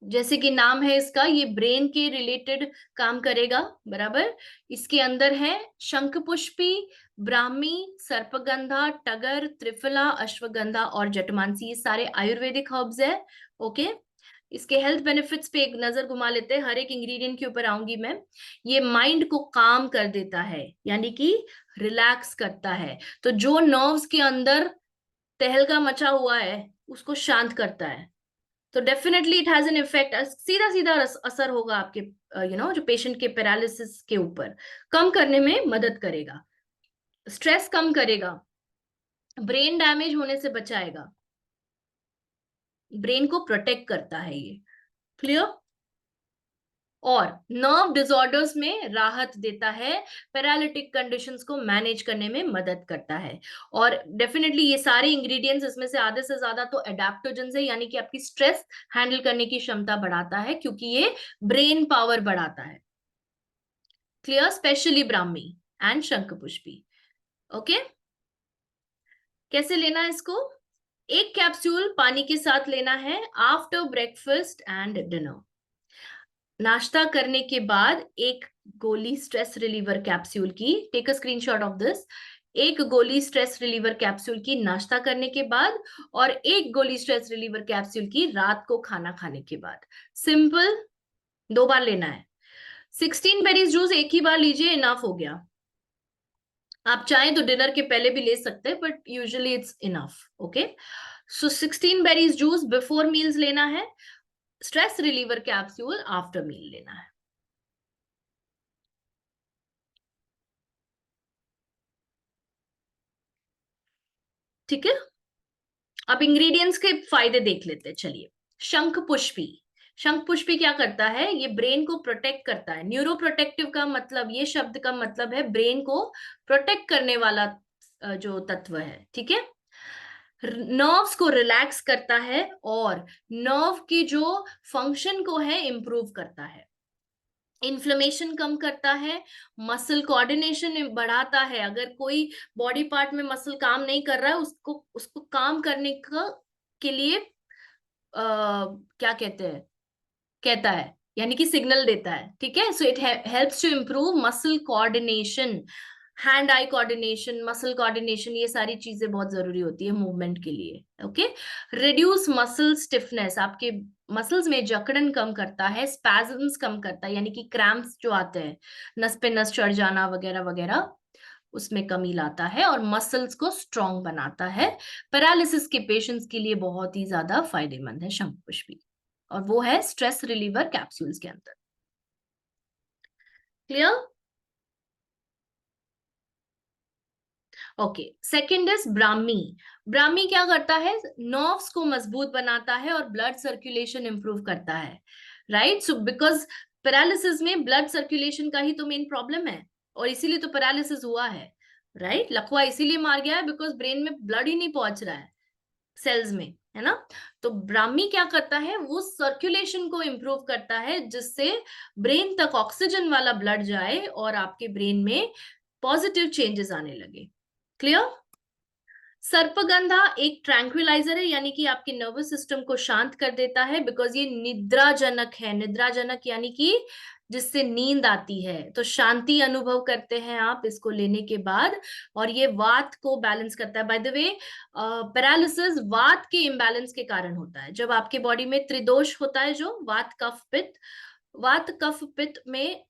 जैसे कि नाम है इसका, ये ब्रेन के रिलेटेड काम करेगा, बराबर। इसके अंदर है शंखपुष्पी, ब्राह्मी, सर्पगंधा, टगर, त्रिफला, अश्वगंधा और जटमानसी, ये सारे आयुर्वेदिक हर्ब्स है, ओके। इसके हेल्थ बेनिफिट्स पे एक नजर घुमा लेते हैं, हर एक इंग्रेडिएंट के ऊपर आऊंगी मैं। ये माइंड को काम कर देता है, यानी कि रिलैक्स करता है, तो जो नर्व्स के अंदर तहलका मचा हुआ है उसको शांत करता है। तो definitely it has an effect, सीधा सीधा असर होगा आपके जो पेशेंट के पैरालिसिस के ऊपर, कम करने में मदद करेगा, स्ट्रेस कम करेगा, ब्रेन डैमेज होने से बचाएगा। ब्रेन को प्रोटेक्ट करता है ये। क्लियर? और नर्व डिसऑर्डर्स में राहत देता है, पैरालिटिक कंडीशंस को मैनेज करने में मदद करता है। और डेफिनेटली ये सारे इंग्रेडिएंट्स, इसमें से आधे से ज्यादा तो एडेप्टोजेंस है, यानी कि आपकी स्ट्रेस हैंडल करने की क्षमता बढ़ाता है, क्योंकि ये ब्रेन पावर बढ़ाता है। Clear? Specially Brahmi and Shankhpushpi. Okay, कैसे लेना है इसको? एक कैप्सूल पानी के साथ लेना है आफ्टर ब्रेकफास्ट एंड डिनर। नाश्ता करने के बाद एक गोली स्ट्रेस रिलीवर कैप्सूल की, take a screenshot of this, एक गोली स्ट्रेस रिलीवर कैप्सूल की नाश्ता करने के बाद, और एक गोली स्ट्रेस रिलीवर कैप्सूल की रात को खाना खाने के बाद। सिंपल, 2 बार लेना है। 16 बेरीज जूस एक ही बार लीजिए, इनफ हो गया। आप चाहें तो डिनर के पहले भी ले सकते हैं, but usually it's enough. Okay, so 16 berries juice before meals लेना है, stress reliever capsule after meal लेना है। ठीक है, अब इंग्रेडिएंट्स के फायदे देख लेते हैं। चलिए, शंख पुष्पी। शंख पुष्पी क्या करता है? ये ब्रेन को प्रोटेक्ट करता है। न्यूरो प्रोटेक्टिव का मतलब, ये शब्द का मतलब है ब्रेन को प्रोटेक्ट करने वाला जो तत्व है। ठीक है, नर्व्स को रिलैक्स करता है और नर्व की जो फंक्शन को है इंप्रूव करता है, इन्फ्लेमेशन कम करता है, मसल कोऑर्डिनेशन बढ़ाता है। अगर कोई बॉडी पार्ट में मसल काम नहीं कर रहा है, उसको उसको काम करने का के लिए क्या कहते हैं, कहता है, यानी कि सिग्नल देता है। ठीक है, so it helps to improve muscle coordination, hand eye coordination, muscle coordination, ये सारी चीजें बहुत जरूरी होती है मूवमेंट के लिए। ओके, रिड्यूस मसल स्टिफनेस, आपके मसल्स में जकड़न कम करता है, स्पैज्म्स कम करता है, यानी कि क्रैम्प्स जो आते हैं, नस पे नस चढ़ जाना वगैरह वगैरह, उसमें कमी लाता है, और मसल्स को स्ट्रॉन्ग बनाता है। पैरालिसिस के पेशेंट्स के लिए बहुत ही ज्यादा फायदेमंद है शंखपुष्पी, और वो है स्ट्रेस रिलीवर कैप्सूल्स के अंदर। Clear? Okay, second is Brahmi. Brahmi क्या करता है? नर्व्स को मजबूत बनाता है और ब्लड सर्कुलेशन इंप्रूव करता है। राइट, सो बिकॉज पैरालिसिस में ब्लड सर्कुलेशन का ही तो मेन प्रॉब्लम है, और इसीलिए तो पैरालिसिस हुआ है। राइट, लकवा इसीलिए मार गया है बिकॉज ब्रेन में ब्लड ही नहीं पहुंच रहा है सेल्स में, है ना? तो ब्राह्मी क्या करता है? वो सर्कुलेशन को इंप्रूव करता है, जिससे ब्रेन तक ऑक्सीजन वाला ब्लड जाए और आपके ब्रेन में पॉजिटिव चेंजेस आने लगे। क्लियर? सर्पगंधा एक ट्रैंक्विलाइजर है, यानी कि आपके नर्वस सिस्टम को शांत कर देता है, बिकॉज ये निद्राजनक है। निद्राजनक यानी कि जिससे नींद आती है, तो शांति अनुभव करते हैं आप इसको लेने के बाद। और ये वात को बैलेंस करता है। बाय द वे, पैरालिसिस वात के इम्बैलेंस के कारण होता है। जब आपके बॉडी में त्रिदोष होता है, जो वात कफ पित्त, वात कफ पित्त में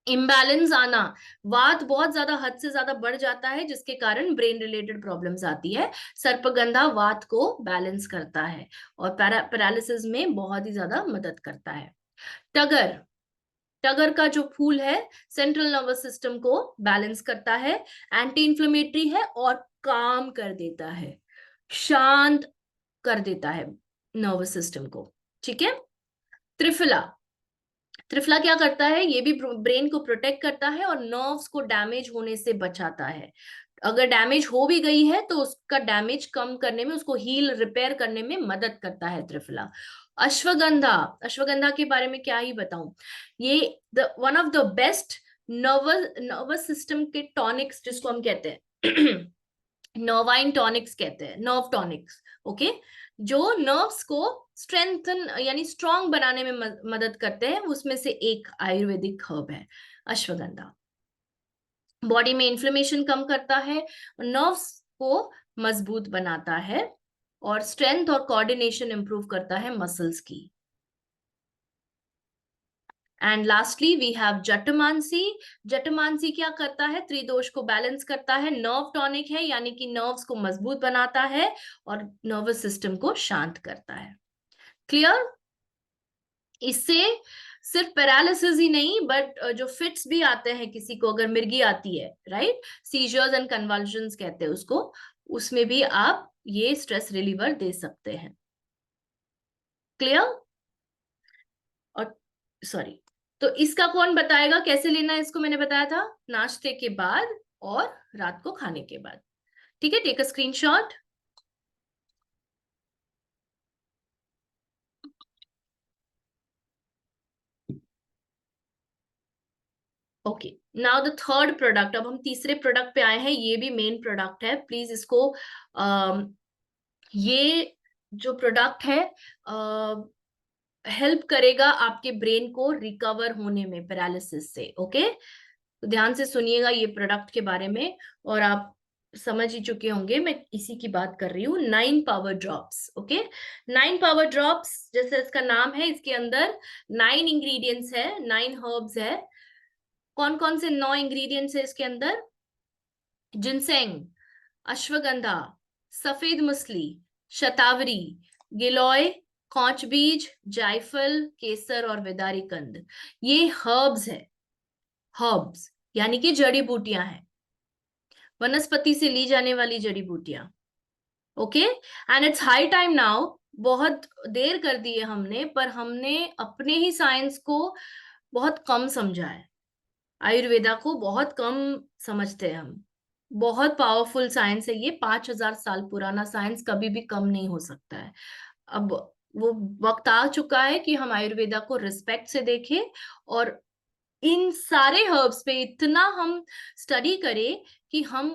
इम्बैलेंस आना, वात बहुत ज्यादा, हद से ज्यादा बढ़ जाता है, जिसके कारण ब्रेन रिलेटेड प्रॉब्लम्स आती है। सर्पगंधा वात को बैलेंस करता है और पैरालिसिस में बहुत ही ज्यादा मदद करता है। टगर, टगर का जो फूल है, सेंट्रल नर्वस सिस्टम को बैलेंस करता है, एंटी इंफ्लेमेटरी है और काम कर देता है, शांत कर देता है नर्वस सिस्टम को। ठीक है, त्रिफला। त्रिफला क्या करता है? ये भी ब्रेन को प्रोटेक्ट करता है और नर्व्स को डैमेज होने से बचाता है। अगर डैमेज हो भी गई है तो उसका डैमेज कम करने में, उसको हील रिपेयर करने में मदद करता है त्रिफला। अश्वगंधा, अश्वगंधा के बारे में क्या ही बताऊं, ये one of the best nervous system के टॉनिक्स, जिसको हम कहते हैं नर्वाइन टॉनिक्स कहते हैं, नर्व टॉनिक्स। ओके, जो नर्व्स को स्ट्रेंथन यानी स्ट्रॉन्ग बनाने में मदद करते हैं, उसमें से एक आयुर्वेदिक हर्ब है अश्वगंधा। बॉडी में इन्फ्लेमेशन कम करता है, नर्व्स को मजबूत बनाता है, और स्ट्रेंथ और कोऑर्डिनेशन इंप्रूव करता है मसल्स की। And lastly we have jatamansi. Jatamansi क्या करता है? त्रिदोष को बैलेंस करता है, नर्व टॉनिक है, यानी कि नर्व्स को मजबूत बनाता है और नर्वस सिस्टम को शांत करता है। क्लियर? इससे सिर्फ पैरालिसिस ही नहीं, बट जो फिट्स भी आते हैं किसी को, अगर मिर्गी आती है, राइट, सीजर्स एंड कन्वल्जन्स कहते हैं उसको, उसमें भी आप ये स्ट्रेस रिलीवर दे सकते हैं। क्लियर? और सॉरी, तो इसका कौन बताएगा कैसे लेना है इसको? मैंने बताया था नाश्ते के बाद और रात को खाने के बाद। ठीक है, take a screenshot. Okay, now the third product. अब हम तीसरे प्रोडक्ट पे आए हैं, ये भी मेन प्रोडक्ट है, प्लीज इसको ये जो प्रोडक्ट है हेल्प करेगा आपके ब्रेन को रिकवर होने में पैरालिसिस से। ओके, तो ध्यान से सुनिएगा ये प्रोडक्ट के बारे में, और आप समझ ही चुके होंगे मैं इसी की बात कर रही हूँ, 9 power drops. Okay, 9 power drops जैसे इसका नाम है, इसके अंदर 9 इंग्रेडिएंट्स है, 9 हर्ब्स है। कौन कौन से 9 इंग्रेडिएंट्स है इसके अंदर? जिनसेंग, अश्वगंधा, सफेद मुसली, शतावरी, गिलोय, कौच बीज, जायफल, केसर और विदारी कंद। ये हर्ब्स है, हर्ब्स यानी कि जड़ी बूटियां हैं, वनस्पति से ली जाने वाली जड़ी बूटियां। Okay, and it's high time now, बहुत देर कर दी है हमने, पर हमने अपने ही साइंस को बहुत कम समझा है, आयुर्वेदा को बहुत कम समझते हैं हम। बहुत पावरफुल साइंस है ये, 5,000 साल पुराना साइंस कभी भी कम नहीं हो सकता है। अब वो वक्त आ चुका है कि हम आयुर्वेदा को रिस्पेक्ट से देखें, और इन सारे हर्ब्स पे इतना हम स्टडी करें कि हम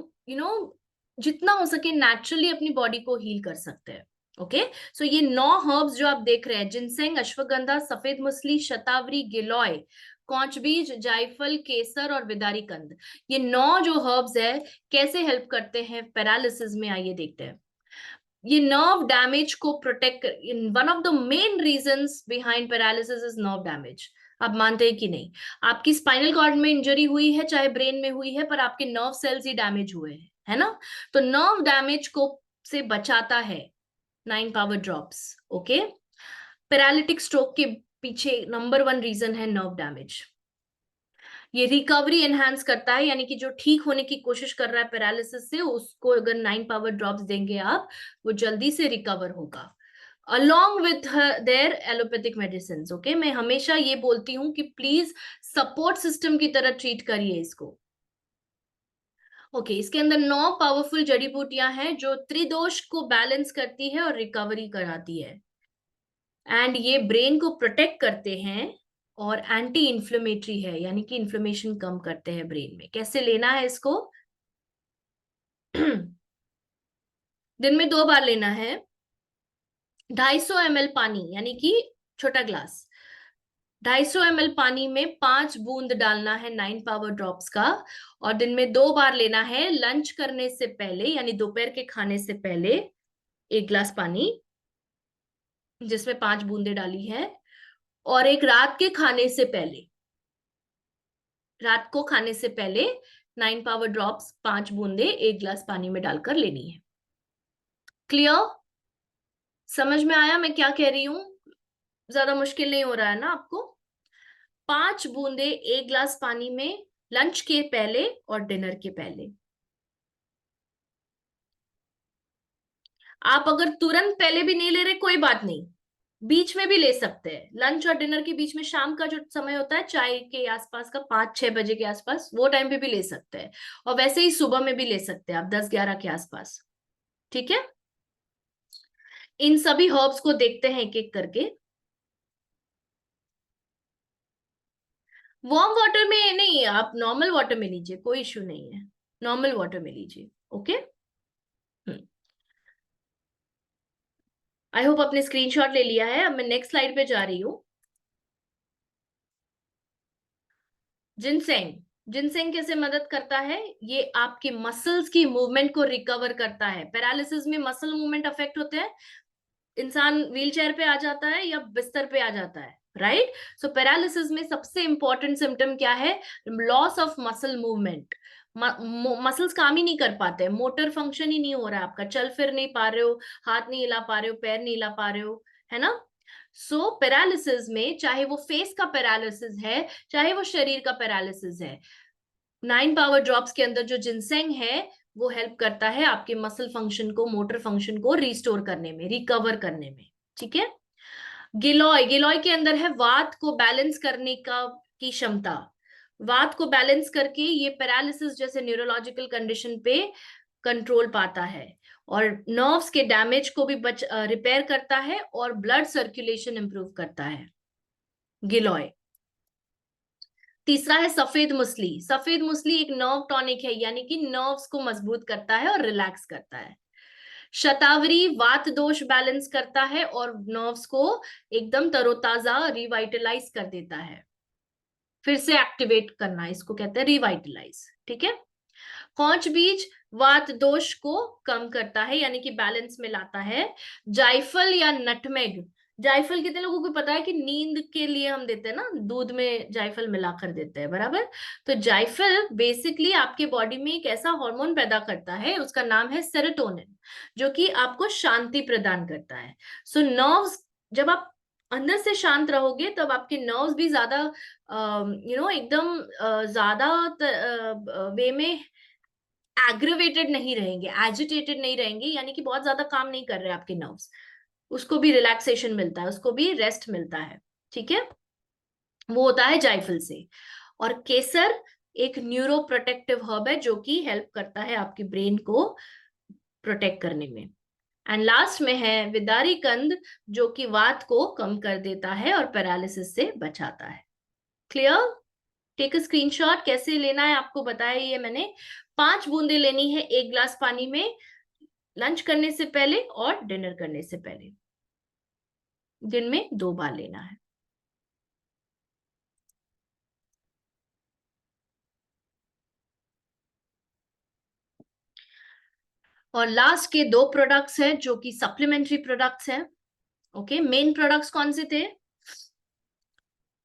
जितना हो सके नेचुरली अपनी बॉडी को हील कर सकते हैं। ओके, सो ये 9 हर्ब्स जो आप देख रहे हैं, जिनसेंग, अश्वगंधा, सफेद मुसली, शतावरी, गिलोय, कौच बीज, जायफल, केसर और विदारी कंद, ये 9 जो हर्ब्स है कैसे हेल्प करते हैं पैरालिसिस में, आइए देखते हैं। ये नर्व डैमेज को protect, in one of the main reasons behind paralysis is nerve damage. आप मानते हैं कि नहीं? आपकी स्पाइनल कॉर्ड में इंजरी हुई है, चाहे ब्रेन में हुई है, पर आपके नर्व सेल्स ही डैमेज हुए हैं, है ना? तो नर्व डैमेज को से बचाता है 9 power drops. Okay, paralytic stroke के पीछे नंबर 1 रीजन है नर्व डैमेज। ये रिकवरी एनहांस करता है, यानी कि जो ठीक होने की कोशिश कर रहा है पैरालिसिस से, उसको अगर 9 पावर ड्रॉप्स देंगे आप, वो जल्दी से रिकवर होगा, along with their allopathic medicine. Okay, मैं हमेशा ये बोलती हूँ कि प्लीज सपोर्ट सिस्टम की तरह ट्रीट करिए इसको। ओके, इसके अंदर 9 पावरफुल जड़ी बूटियां हैं जो त्रिदोष को बैलेंस करती है और रिकवरी कराती है, एंड ये ब्रेन को प्रोटेक्ट करते हैं, और एंटी इन्फ्लेमेटरी है, यानी कि इन्फ्लेमेशन कम करते हैं ब्रेन में। कैसे लेना है इसको? दिन में 2 बार लेना है। 250 ml पानी, यानी कि छोटा ग्लास, 250 ml पानी में 5 बूंद डालना है 9 पावर ड्रॉप्स का, और दिन में 2 बार लेना है। लंच करने से पहले, यानी दोपहर के खाने से पहले 1 ग्लास पानी जिसमें 5 बूंदे डाली है, और एक रात के खाने से पहले, रात को खाने से पहले 9 पावर ड्रॉप्स 5 बूंदे 1 ग्लास पानी में डालकर लेनी है। क्लियर? समझ में आया मैं क्या कह रही हूँ? ज्यादा मुश्किल नहीं हो रहा है ना आपको? 5 बूंदे 1 ग्लास पानी में, लंच के पहले और डिनर के पहले। आप अगर तुरंत पहले भी नहीं ले रहे कोई बात नहीं, बीच में भी ले सकते हैं, लंच और डिनर के बीच में, शाम का जो समय होता है चाय के आसपास का, 5-6 बजे के आसपास, वो टाइम पे भी ले सकते हैं, और वैसे ही सुबह में भी ले सकते हैं आप 10-11 के आसपास। ठीक है, इन सभी हर्ब्स को देखते हैं एक एक करके। वार्म वाटर में नहीं, आप नॉर्मल वाटर में लीजिए, कोई इश्यू नहीं है, नॉर्मल वाटर में लीजिए। ओके, आई होप आपने स्क्रीनशॉट ले लिया है। अब मैं नेक्स्ट स्लाइड पे जा रही हूँ। जिनसेंग, जिनसेंग कैसे मदद करता है? ये आपके मसल्स की मूवमेंट को रिकवर करता है। पैरालिसिस में मसल मूवमेंट अफेक्ट होते हैं, इंसान व्हीलचेयर पे आ जाता है या बिस्तर पे आ जाता है, राइट? सो पैरालिसिस में सबसे इंपॉर्टेंट सिम्टम क्या है? Loss of muscle movement. Muscles काम ही नहीं कर पाते, मोटर फंक्शन ही नहीं हो रहा है आपका, चल फिर नहीं पा रहे हो, हाथ नहीं हिला पा रहे हो, पैर नहीं हिला पा रहे हो, है ना? सो पैरालिसिस में, चाहे वो फेस का पैरालिसिस है, चाहे वो शरीर का पैरालिसिस है, 9 पावर ड्रॉप्स के अंदर जो जिनसेंग है वो हेल्प करता है आपके मसल फंक्शन को, मोटर फंक्शन को रिस्टोर करने में, रिकवर करने में। ठीक है, गिलॉय, गिलॉय के अंदर है वात को बैलेंस करने की क्षमता। वात को बैलेंस करके ये पैरालिसिस जैसे न्यूरोलॉजिकल कंडीशन पे कंट्रोल पाता है, और नर्व्स के डैमेज को भी रिपेयर करता है, और ब्लड सर्कुलेशन इंप्रूव करता है गिलॉय। तीसरा है सफेद मुसली। सफेद मुसली एक नर्व टॉनिक है, यानी कि नर्व्स को मजबूत करता है और रिलैक्स करता है। शतावरी वात दोष बैलेंस करता है और नर्व्स को एकदम तरोताजा रिवाइटलाइज कर देता है, फिर से एक्टिवेट करना, इसको कहते हैं रिवाइटलाइज। ठीक है। कौच बीज वात दोष को कम करता है, यानी कि बैलेंस में लाता है। जायफल या नटमेग, जायफल कितने लोगों को पता है कि नींद के लिए हम देते हैं ना, दूध में जायफल मिलाकर देते हैं, बराबर। तो जायफल बेसिकली आपके बॉडी में एक ऐसा हार्मोन पैदा करता है, उसका नाम है सेरोटोनिन, जो कि आपको शांति प्रदान करता है। सो नर्व्स, जब आप अंदर से शांत रहोगे तब आपके नर्व्स भी ज्यादा एकदम ज्यादा वे में एग्रेवेटेड नहीं रहेंगे, एजिटेटेड नहीं रहेंगे, यानी कि बहुत ज्यादा काम नहीं कर रहे आपके नर्व्स, उसको भी रिलैक्सेशन मिलता है, उसको भी रेस्ट मिलता है। ठीक है, वो होता है जायफल से। और केसर एक न्यूरो प्रोटेक्टिव हर्ब है, जो कि हेल्प करता है आपकी ब्रेन को प्रोटेक्ट करने में। एंड लास्ट में है विदारी कंद, जो कि वात को कम कर देता है और पैरालिसिस से बचाता है। क्लियर? Take a screenshot. कैसे लेना है आपको बताया ये मैंने। 5 बूंदे लेनी है 1 ग्लास पानी में, लंच करने से पहले और डिनर करने से पहले, दिन में 2 बार लेना है। और लास्ट के 2 प्रोडक्ट्स हैं जो कि सप्लीमेंट्री प्रोडक्ट्स हैं। ओके, मेन प्रोडक्ट्स कौन से थे?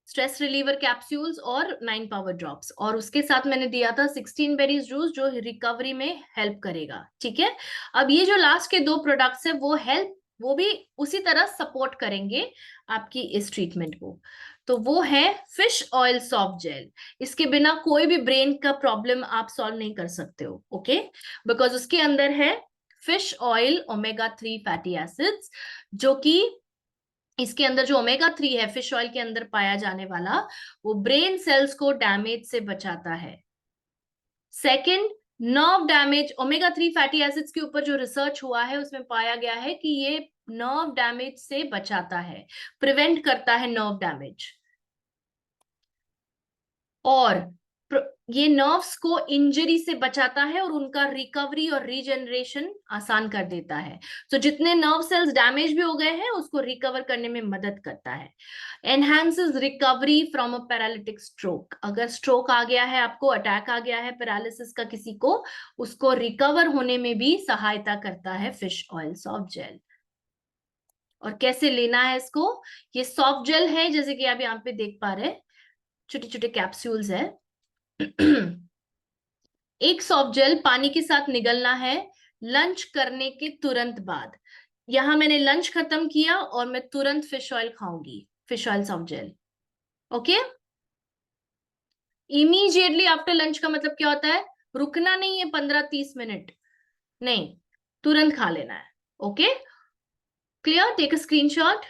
स्ट्रेस रिलीवर कैप्सूल्स और 9 पावर ड्रॉप्स, और उसके साथ मैंने दिया था 16 बेरीज जूस, जो रिकवरी में हेल्प करेगा। ठीक है। अब ये जो लास्ट के 2 प्रोडक्ट्स है वो भी उसी तरह सपोर्ट करेंगे आपकी इस ट्रीटमेंट को। तो वो है फिश ऑयल सॉफ्ट जेल। इसके बिना कोई भी ब्रेन का प्रॉब्लम आप सॉल्व नहीं कर सकते हो। ओके, बिकॉज उसके अंदर है fish oil omega 3 fatty acids, जो कि इसके अंदर जो ओमेगा 3 है फिश ऑयल के अंदर पाया जाने वाला, वो ब्रेन सेल्स को डैमेज से बचाता है। Second, nerve damage. Omega 3 fatty acids के ऊपर जो रिसर्च हुआ है उसमें पाया गया है कि ये नर्व डैमेज से बचाता है, प्रिवेंट करता है नर्व डैमेज, और ये नर्व्स को इंजरी से बचाता है और उनका रिकवरी और रीजनरेशन आसान कर देता है। तो जितने नर्व सेल्स डैमेज भी हो गए हैं उसको रिकवर करने में मदद करता है। Enhances recovery from a paralytic stroke. अगर स्ट्रोक आ गया है, आपको अटैक आ गया है पैरालिसिस का किसी को, उसको रिकवर होने में भी सहायता करता है फिश ऑयल सॉफ्ट जेल। और कैसे लेना है इसको? ये सॉफ्ट जेल है, जैसे कि आप यहाँ पे देख पा रहे हैं, छोटे छोटे कैप्सूल्स है। एक सॉफ्ट जेल पानी के साथ निगलना है लंच करने के तुरंत बाद। यहां मैंने लंच खत्म किया और मैं तुरंत फिश ऑयल खाऊंगी, fish oil soft gel. Okay, immediately after lunch का मतलब क्या होता है? रुकना नहीं है 15-30 मिनट, नहीं, तुरंत खा लेना है। Okay, clear? Take a screenshot.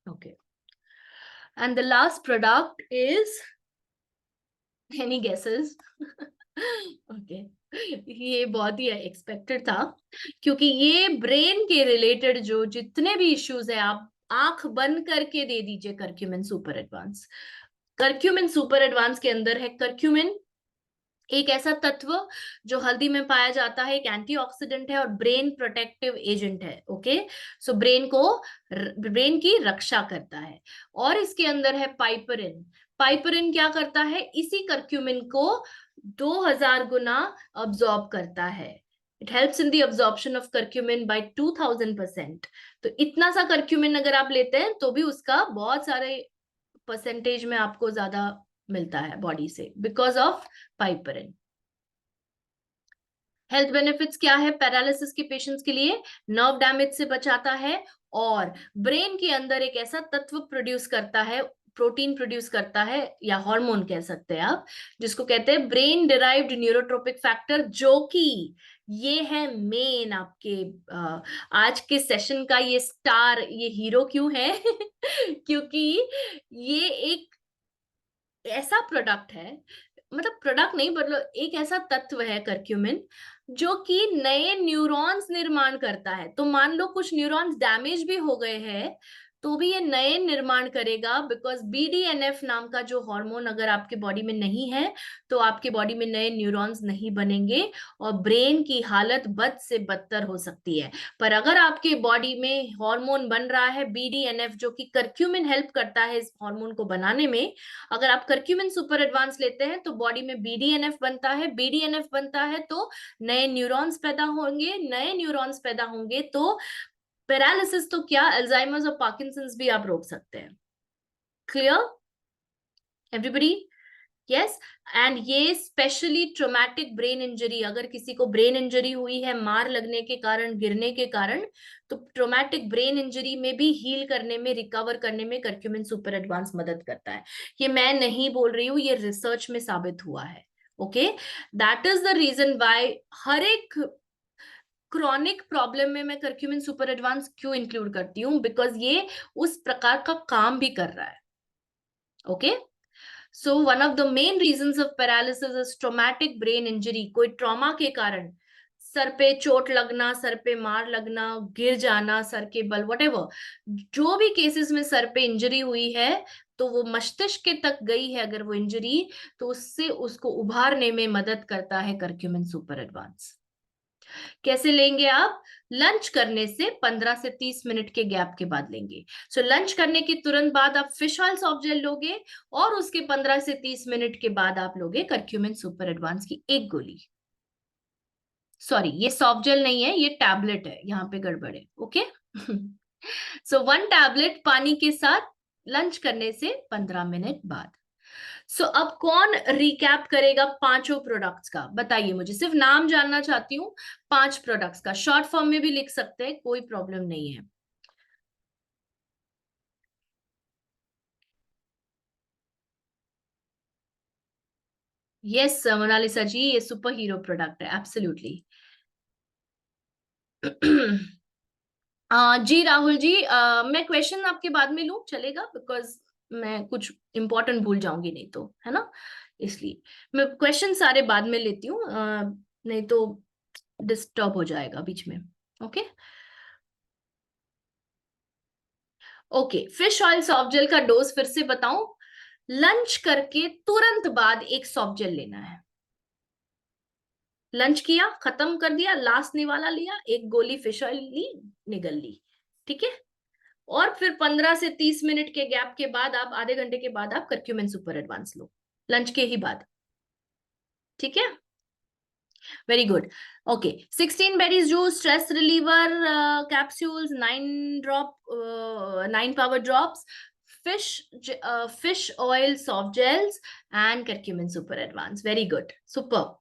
Okay, and the last product is, any guesses? Okay, ये बहुत ही एक्सपेक्टेड था, क्योंकि ये ब्रेन के रिलेटेड जो जितने भी इश्यूज है, आप आंख बंद करके दे दीजिए curcumin super advance. Curcumin super advance के अंदर है करक्यूमिन, एक ऐसा तत्व जो हल्दी में पाया जाता है, एक एंटीऑक्सीडेंट है और ब्रेन प्रोटेक्टिव एजेंट है। ओके, सो ब्रेन की रक्षा करता है। और इसके अंदर है पाइपरिन। पाइपरिन क्या करता है? इसी करक्यूमिन को 2000 गुना अब्सॉर्ब करता है। It helps in the absorption of curcumin by 2000%। तो इतना सा करक्यूमिन अगर आप लेते हैं तो भी उसका बहुत सारे परसेंटेज में आपको ज्यादा मिलता है बॉडी से, because of piperine. Health benefits क्या है पैरालिसिस के पेशेंट्स के लिए? नर्व डैमेज से बचाता है और ब्रेन के अंदर एक ऐसा तत्व प्रोड्यूस करता है प्रोटीन प्रोड्यूस करता है, या हार्मोन कह सकते हैं आप, जिसको कहते हैं ब्रेन डिराइव्ड न्यूरोट्रोपिक फैक्टर, जो कि ये है मेन आपके आज के सेशन का ये स्टार, ये हीरो क्यों है क्योंकि ये एक ऐसा प्रोडक्ट है, मतलब प्रोडक्ट नहीं, मतलब एक ऐसा तत्व है करक्यूमिन, जो कि नए न्यूरॉन्स निर्माण करता है। तो मान लो कुछ न्यूरॉन्स डैमेज भी हो गए हैं, तो भी ये नए निर्माण करेगा, बिकॉज BDNF नाम का जो हार्मोन अगर आपके बॉडी में नहीं है, तो आपके बॉडी में नए न्यूरॉन्स नहीं बनेंगे और ब्रेन की हालत बद से बदतर हो सकती है। पर अगर आपके बॉडी में हार्मोन बन रहा है BDNF, जो कि करक्यूमिन हेल्प करता है इस हार्मोन को बनाने में, अगर आप करक्यूमिन सुपर एडवांस लेते हैं तो बॉडी में BDNF बनता है, BDNF बनता है तो नए न्यूरॉन्स पैदा होंगे, नए न्यूरॉन्स पैदा होंगे तो पैरालिसिस तो क्या, अल्जाइमर्स और पार्किंसंस भी आप रोक सकते हैं। Clear everybody? यस। एंड ये स्पेशली ट्रोमैटिक ब्रेन इंजरी, अगर किसी को ब्रेन इंजरी हुई है मार लगने के कारण, गिरने के कारण, तो ट्रोमैटिक ब्रेन इंजरी में भी हील करने में, रिकवर करने में करक्यूमिन सुपर एडवांस मदद करता है। ये मैं नहीं बोल रही हूँ, ये रिसर्च में साबित हुआ है। Okay, that is the reason why हर एक क्रॉनिक प्रॉब्लम में मैं करक्यूमिन सुपर एडवांस क्यों इंक्लूड करती हूँ, बिकॉज ये उस प्रकार का काम भी कर रहा है। Okay, so one of the main reasons of paralysis is traumatic brain injury. कोई ट्रॉमा के कारण सर पे चोट लगना, सर पे मार लगना, गिर जाना, सर के बल, वटेवर, जो भी केसेस में सर पे इंजरी हुई है, तो वो मस्तिष्क के तक गई है अगर वो इंजरी, तो उससे उसको उभारने में मदद करता है करक्यूमिन सुपर एडवांस। कैसे लेंगे आप? लंच करने से 15 से 30 मिनट के गैप के बाद लेंगे। सो लंच करने के तुरंत बाद आप फिश ऑयल सॉफ्ट जेल लोगे, और उसके 15 से 30 मिनट के बाद आप लोगे करक्यूमिन सुपर एडवांस की एक गोली। सॉरी, ये सॉफ्ट जेल नहीं है, ये टैबलेट है, यहाँ पे गड़बड़ है। ओके, सो 1 टैबलेट पानी के साथ लंच करने से 15 मिनट बाद। सो अब कौन रिकैप करेगा पांचों प्रोडक्ट्स का? बताइए मुझे, सिर्फ नाम जानना चाहती हूँ 5 प्रोडक्ट्स का। शॉर्ट फॉर्म में भी लिख सकते हैं, कोई प्रॉब्लम नहीं है। यस मोनालिसा जी, ये सुपर हीरो प्रोडक्ट है, एब्सोल्युटली। जी राहुल जी, मैं क्वेश्चन आपके बाद में लूं, चलेगा? बिकॉज मैं कुछ इंपॉर्टेंट भूल जाऊंगी नहीं तो, है ना, इसलिए मैं क्वेश्चन सारे बाद में लेती हूँ, नहीं तो डिस्टर्ब हो जाएगा बीच में। Okay okay, fish oil soft gel का डोज फिर से बताऊं? लंच करके तुरंत बाद एक सॉफ्ट जेल लेना है। लंच किया, खत्म कर दिया, लास्ट निवाला लिया, एक गोली फिश ऑयल ली, निगल ली, ठीक है? और फिर 15 से 30 मिनट के गैप के बाद, आप आधे घंटे के बाद आप करक्यूमिन सुपर एडवांस लो, लंच के ही बाद, ठीक है? Very good. Okay, 16 berries juice, stress reliever capsules, 9 power drops, fish oil soft gels and curcumin super advance. Very good, super,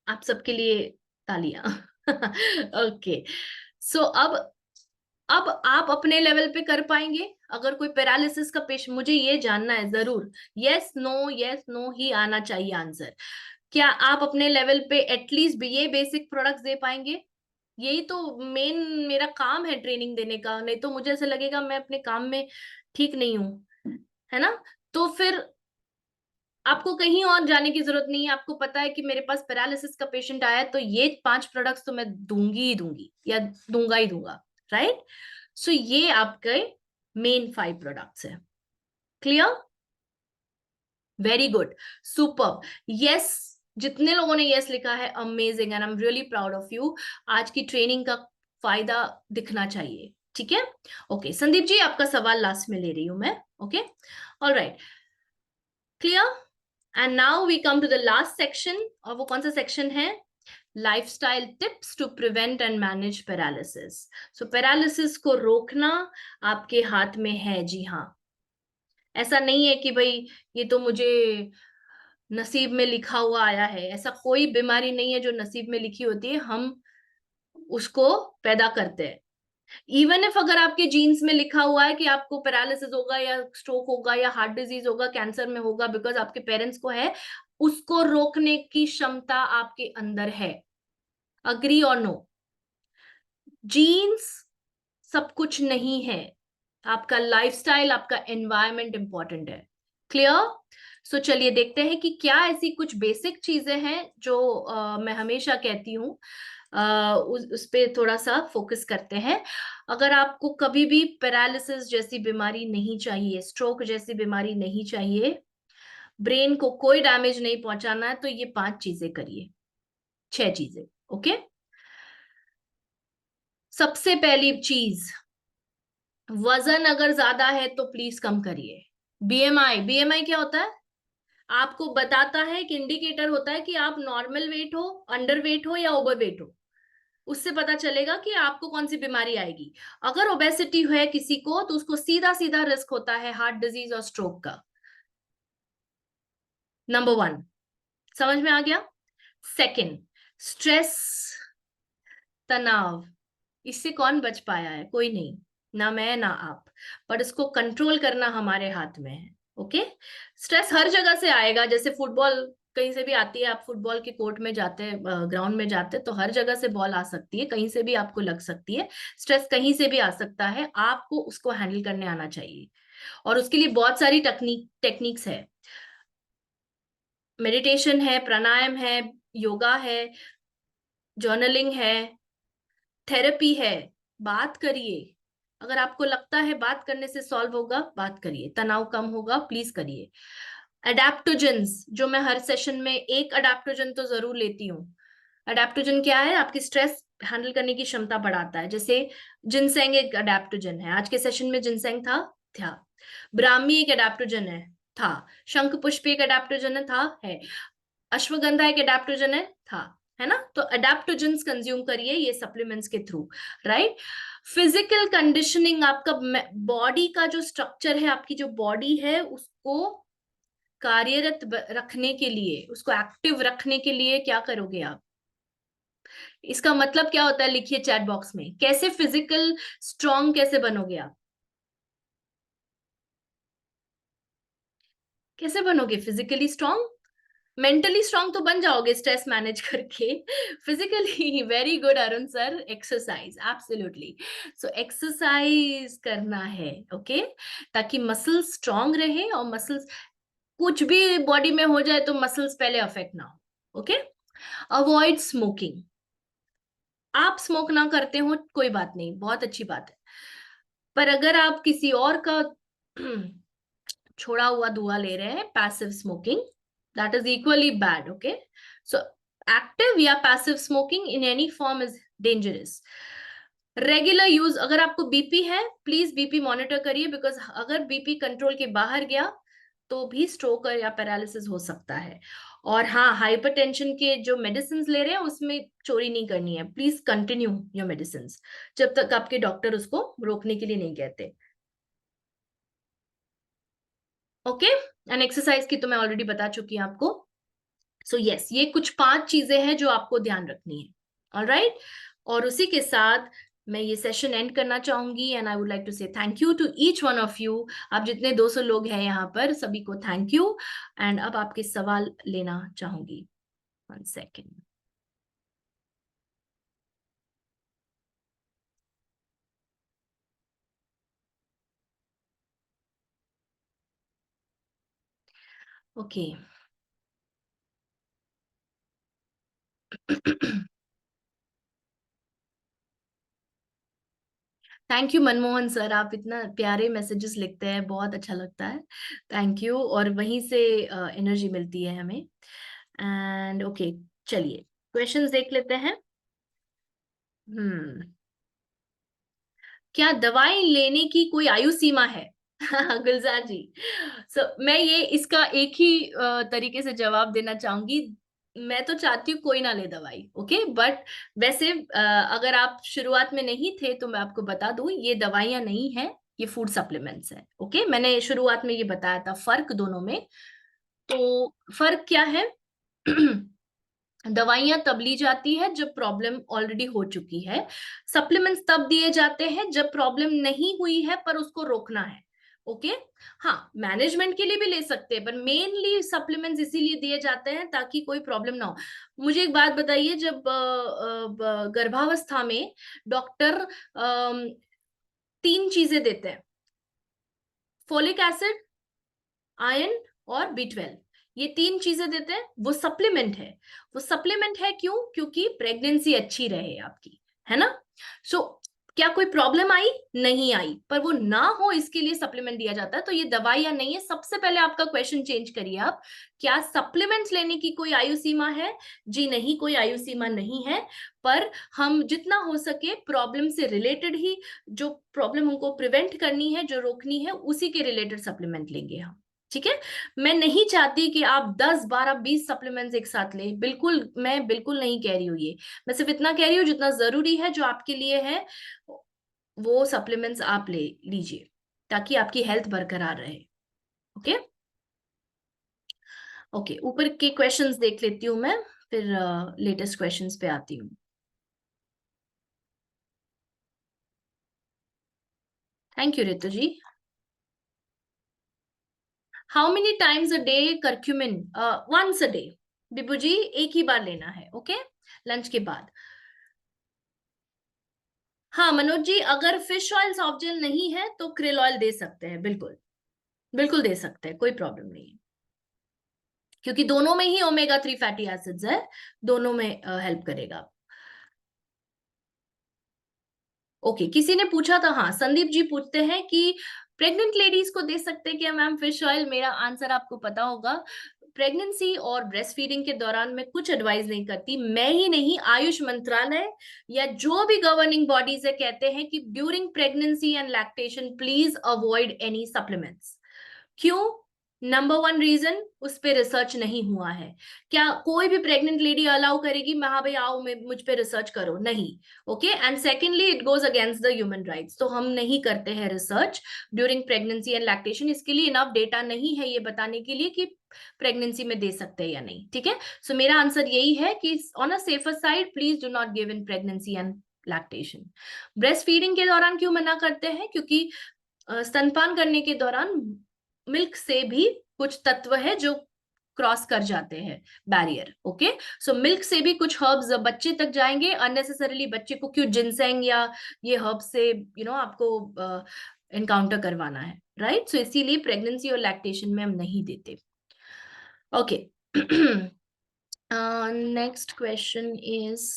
आप सबके लिए तालियां। ओके, सो अब आप अपने लेवल पे कर पाएंगे? अगर कोई पैरालिसिस का पेशेंट, मुझे ये जानना है जरूर, यस नो ही आना चाहिए आंसर। क्या आप अपने लेवल पे एटलीस्ट ये बेसिक प्रोडक्ट्स दे पाएंगे? यही तो मेन मेरा काम है, ट्रेनिंग देने का, नहीं तो मुझे ऐसा लगेगा मैं अपने काम में ठीक नहीं हूं, है ना? तो फिर आपको कहीं और जाने की जरूरत नहीं है, आपको पता है कि मेरे पास पैरालिसिस का पेशेंट आया है, तो ये 5 प्रोडक्ट्स तो मैं दूंगी ही दूंगी, या दूंगा ही दूंगा, राइट? सो ये आपके मेन 5 प्रोडक्ट्स है। Clear? Very good, super, yes. जितने लोगों ने यस लिखा है, amazing, and I am really proud of you. आज की ट्रेनिंग का फायदा दिखना चाहिए, ठीक है? ओके संदीप जी, आपका सवाल लास्ट में ले रही हूं मैं। Okay, alright, clear? And now we come to the last section, और वो कौन सा सेक्शन है? Lifestyle tips to prevent and manage paralysis. So paralysis को रोकना आपके हाथ में है, जी हाँ। ऐसा नहीं है कि भाई ये तो मुझे नसीब में लिखा हुआ आया है, ऐसा कोई बीमारी नहीं है जो नसीब में लिखी होती है, हम उसको पैदा करते हैं। इवन इफ अगर आपके जीन्स में लिखा हुआ है कि आपको पैरालिसिस होगा या स्ट्रोक होगा या हार्ट डिजीज होगा, कैंसर में होगा, बिकॉज आपके पेरेंट्स को है, उसको रोकने की क्षमता आपके अंदर है। अग्री और नो? जीन्स सब कुछ नहीं है, आपका लाइफस्टाइल, आपका एनवायरनमेंट इंपॉर्टेंट है। क्लियर? सो चलिए देखते हैं कि क्या ऐसी कुछ बेसिक चीजें हैं जो मैं हमेशा कहती हूँ। उस पे थोड़ा सा फोकस करते हैं। अगर आपको कभी भी पैरालिसिस जैसी बीमारी नहीं चाहिए, स्ट्रोक जैसी बीमारी नहीं चाहिए, ब्रेन को कोई डैमेज नहीं पहुंचाना है, तो ये 5 चीजें करिए, 6 चीजें। ओके? सबसे पहली चीज, वजन अगर ज्यादा है तो प्लीज कम करिए। बीएमआई, बीएमआई क्या होता है? आपको बताता है, एक इंडिकेटर होता है कि आप नॉर्मल वेट हो, अंडर वेट हो या ओवर वेट हो। उससे पता चलेगा कि आपको कौन सी बीमारी आएगी। अगर ओबेसिटी है किसी को, तो उसको सीधा सीधा रिस्क होता है हार्ट डिजीज और स्ट्रोक का। नंबर 1, समझ में आ गया? सेकंड, स्ट्रेस, तनाव। इससे कौन बच पाया है? कोई नहीं, ना मैं ना आप। पर इसको कंट्रोल करना हमारे हाथ में है। ओके? स्ट्रेस हर जगह से आएगा, जैसे फुटबॉल कहीं से भी आती है, आप फुटबॉल के कोर्ट में जाते हैं, ग्राउंड में जाते हैं, तो हर जगह से बॉल आ सकती है, कहीं से भी आपको लग सकती है। स्ट्रेस कहीं से भी आ सकता है, आपको उसको हैंडल करने आना चाहिए। और उसके लिए बहुत सारी टेक्निक्स है। मेडिटेशन है, प्राणायाम है, योगा है, जर्नलिंग है, थेरेपी है। बात करिए। अगर आपको लगता है बात करने से सॉल्व होगा, बात करिए, तनाव कम होगा, प्लीज करिए। अडेप्टोजेंस, जो मैं हर सेशन में एक अडेप्टोजन तो जरूर लेती हूँ। अडेप्टोजन क्या है? आपकी स्ट्रेस हैंडल करने की क्षमता बढ़ाता है। जैसे जिनसेंग एक अडेप्टोजन है, आज के सेशन में जिनसेंग था। ब्राह्मी एक अडेप्टोजन था। शंख पुष्प एक अडेप्टोजन है। अश्वगंधा एक अडेप्टोजन है ना? तो अडेप्टोजेंस कंज्यूम करिए ये सप्लीमेंट्स के थ्रू, राइट? फिजिकल कंडीशनिंग, आपका बॉडी का जो स्ट्रक्चर है, आपकी जो बॉडी है, उसको कार्यरत रखने के लिए, उसको एक्टिव रखने के लिए क्या करोगे आप? इसका मतलब क्या होता है? लिखिए चैट बॉक्स में, कैसे फिजिकल स्ट्रांग कैसे बनोगे आप? कैसे बनोगे फिजिकली स्ट्रांग? मेंटली स्ट्रांग तो बन जाओगे स्ट्रेस मैनेज करके। Physically very good Arun sir, exercise absolutely. So exercise करना है, ओके? ताकि मसल्स स्ट्रांग रहे, और मसल्स, कुछ भी बॉडी में हो जाए तो मसल्स पहले अफेक्ट ना हो। ओके? Avoid smoking. आप स्मोक ना करते हो कोई बात नहीं, बहुत अच्छी बात है। पर अगर आप किसी और का छोड़ा हुआ धुआं ले रहे हैं, passive smoking, that is equally bad. Okay? So active या passive smoking in any form is dangerous. Regular use, अगर आपको बीपी है, प्लीज बीपी मॉनिटर करिए, बिकॉज अगर बीपी कंट्रोल के बाहर गया तो भी स्ट्रोक या पैरालिसिस हो सकता है। और हाँ, हाइपरटेंशन के जो मेडिसिन ले रहे हैं उसमें चोरी नहीं करनी है, प्लीज कंटिन्यू योर मेडिसिन जब तक आपके डॉक्टर उसको रोकने के लिए नहीं कहते। ओके? एंड एक्सरसाइज की तो मैं ऑलरेडी बता चुकी हूँ आपको। सो यस, ये कुछ 5 चीजें हैं जो आपको ध्यान रखनी है। ऑलराइट? और उसी के साथ मैं ये सेशन एंड करना चाहूंगी, and I would like to say thank you to each one of you. आप जितने 200 लोग हैं यहाँ पर, सभी को थैंक यू। एंड अब आपके सवाल लेना चाहूंगी। 1 second. Okay. Thank you Manmohan sir, आप इतना प्यारे मैसेजेस लिखते हैं, बहुत अच्छा लगता है। थैंक यू, और वहीं से एनर्जी मिलती है हमें। एंड ओके, चलिए क्वेश्चंस देख लेते हैं। हम्म क्या दवाई लेने की कोई आयु सीमा है? गुलजार जी, मैं ये इसका एक ही तरीके से जवाब देना चाहूंगी। मैं तो चाहती हूँ कोई ना ले दवाई, ओके? बट वैसे अगर आप शुरुआत में नहीं थे तो मैं आपको बता दूं, ये दवाइयां नहीं है, ये फूड सप्लीमेंट्स है। ओके? मैंने शुरुआत में ये बताया था फर्क दोनों में। तो फर्क क्या है? दवाइयां तब ली जाती है जब प्रॉब्लम ऑलरेडी हो चुकी है। सप्लीमेंट्स तब दिए जाते हैं जब प्रॉब्लम नहीं हुई है पर उसको रोकना है। ओके। हाँ, मैनेजमेंट के लिए भी ले सकते हैं, पर मेनली सप्लीमेंट्स इसीलिए दिए जाते हैं ताकि कोई प्रॉब्लम ना हो। मुझे एक बात बताइए, जब गर्भावस्था में डॉक्टर तीन चीजें देते हैं, फोलिक एसिड, आयरन और B12, ये तीन चीजें देते हैं, वो सप्लीमेंट है। वो सप्लीमेंट है क्यों? क्योंकि प्रेगनेंसी अच्छी रहे आपकी, है ना। सो क्या कोई प्रॉब्लम आई? नहीं आई, पर वो ना हो इसके लिए सप्लीमेंट दिया जाता है। तो ये दवाई या नहीं है, सबसे पहले आपका क्वेश्चन चेंज करिए आप, क्या सप्लीमेंट्स लेने की कोई आयु सीमा है? जी नहीं, कोई आयु सीमा नहीं है। पर हम जितना हो सके प्रॉब्लम से रिलेटेड ही, जो प्रॉब्लम हमको प्रिवेंट करनी है, जो रोकनी है, उसी के रिलेटेड सप्लीमेंट लेंगे हम। ठीक है। मैं नहीं चाहती कि आप 10 12 20 सप्लीमेंट्स एक साथ लें, बिल्कुल, मैं बिल्कुल नहीं कह रही हूँ ये। मैं सिर्फ इतना कह रही हूँ जितना जरूरी है, जो आपके लिए है, वो सप्लीमेंट्स आप ले लीजिए ताकि आपकी हेल्थ बरकरार रहे। ओके। ओके, ऊपर के क्वेश्चंस देख लेती हूँ मैं, फिर लेटेस्ट क्वेश्चंस पे आती हूँ। Thank you Ritu ji. How many times a day curcumin? Once a day. Bibu ji, एक ही बार लेना है, ओके, लंच के बाद। हाँ मनोज जी, अगर फिश ऑयल सॉफ्ट जेल नहीं है तो क्रिल ऑयल दे सकते हैं, बिल्कुल बिल्कुल दे सकते हैं, कोई प्रॉब्लम नहीं है, क्योंकि दोनों में ही ओमेगा 3 फैटी एसिड्स है, दोनों में हेल्प करेगा। ओके, किसी ने पूछा था, हाँ संदीप जी पूछते हैं कि प्रेग्नेंट लेडीज को दे सकते हैं क्या मैम फिश ऑयल? मेरा आंसर आपको पता होगा। प्रेगनेंसी और ब्रेस्ट फीडिंग के दौरान मैं कुछ एडवाइस नहीं करती, मैं ही नहीं, आयुष मंत्रालय या जो भी गवर्निंग बॉडीज है कहते हैं कि during pregnancy and lactation please avoid any supplements. क्यों? नंबर वन रीजन, उस पे रिसर्च नहीं हुआ है। क्या कोई भी प्रेग्नेंट लेडी अलाउ करेगी मैं, हाँ भाई आओ मुझ पे रिसर्च करो? नहीं। Okay, and secondly it goes against the human rights, तो हम नहीं करते हैं research during pregnancy and lactation. इसके लिए इनफ डेटा नहीं है ये बताने के लिए कि प्रेगनेंसी में दे सकते हैं या नहीं। ठीक है, सो मेरा आंसर यही है कि on a safer side please do not give in pregnancy and lactation. Breast feeding के दौरान क्यों मना करते हैं? क्योंकि स्तनपान करने के दौरान मिल्क से भी कुछ तत्व है जो क्रॉस कर जाते हैं बैरियर। ओके, सो मिल्क से भी कुछ हर्ब्स बच्चे तक जाएंगे अननेसेसरीली, बच्चे को क्यों जिनसेंग या ये हर्ब से आपको इनकाउंटर करवाना है, राइट? सो इसीलिए प्रेगनेंसी और लैक्टेशन में हम नहीं देते। Okay, next question is,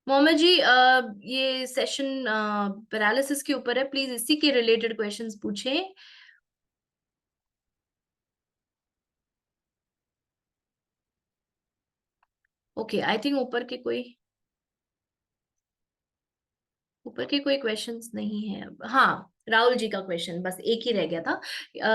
Mohammed ji, ये सेशन पैरालिसिस के ऊपर है, प्लीज इसी के रिलेटेड क्वेश्चंस पूछें। ओके, आई थिंक ऊपर के कोई क्वेश्चंस नहीं है अब। हाँ, राहुल जी का क्वेश्चन बस एक ही रह गया था।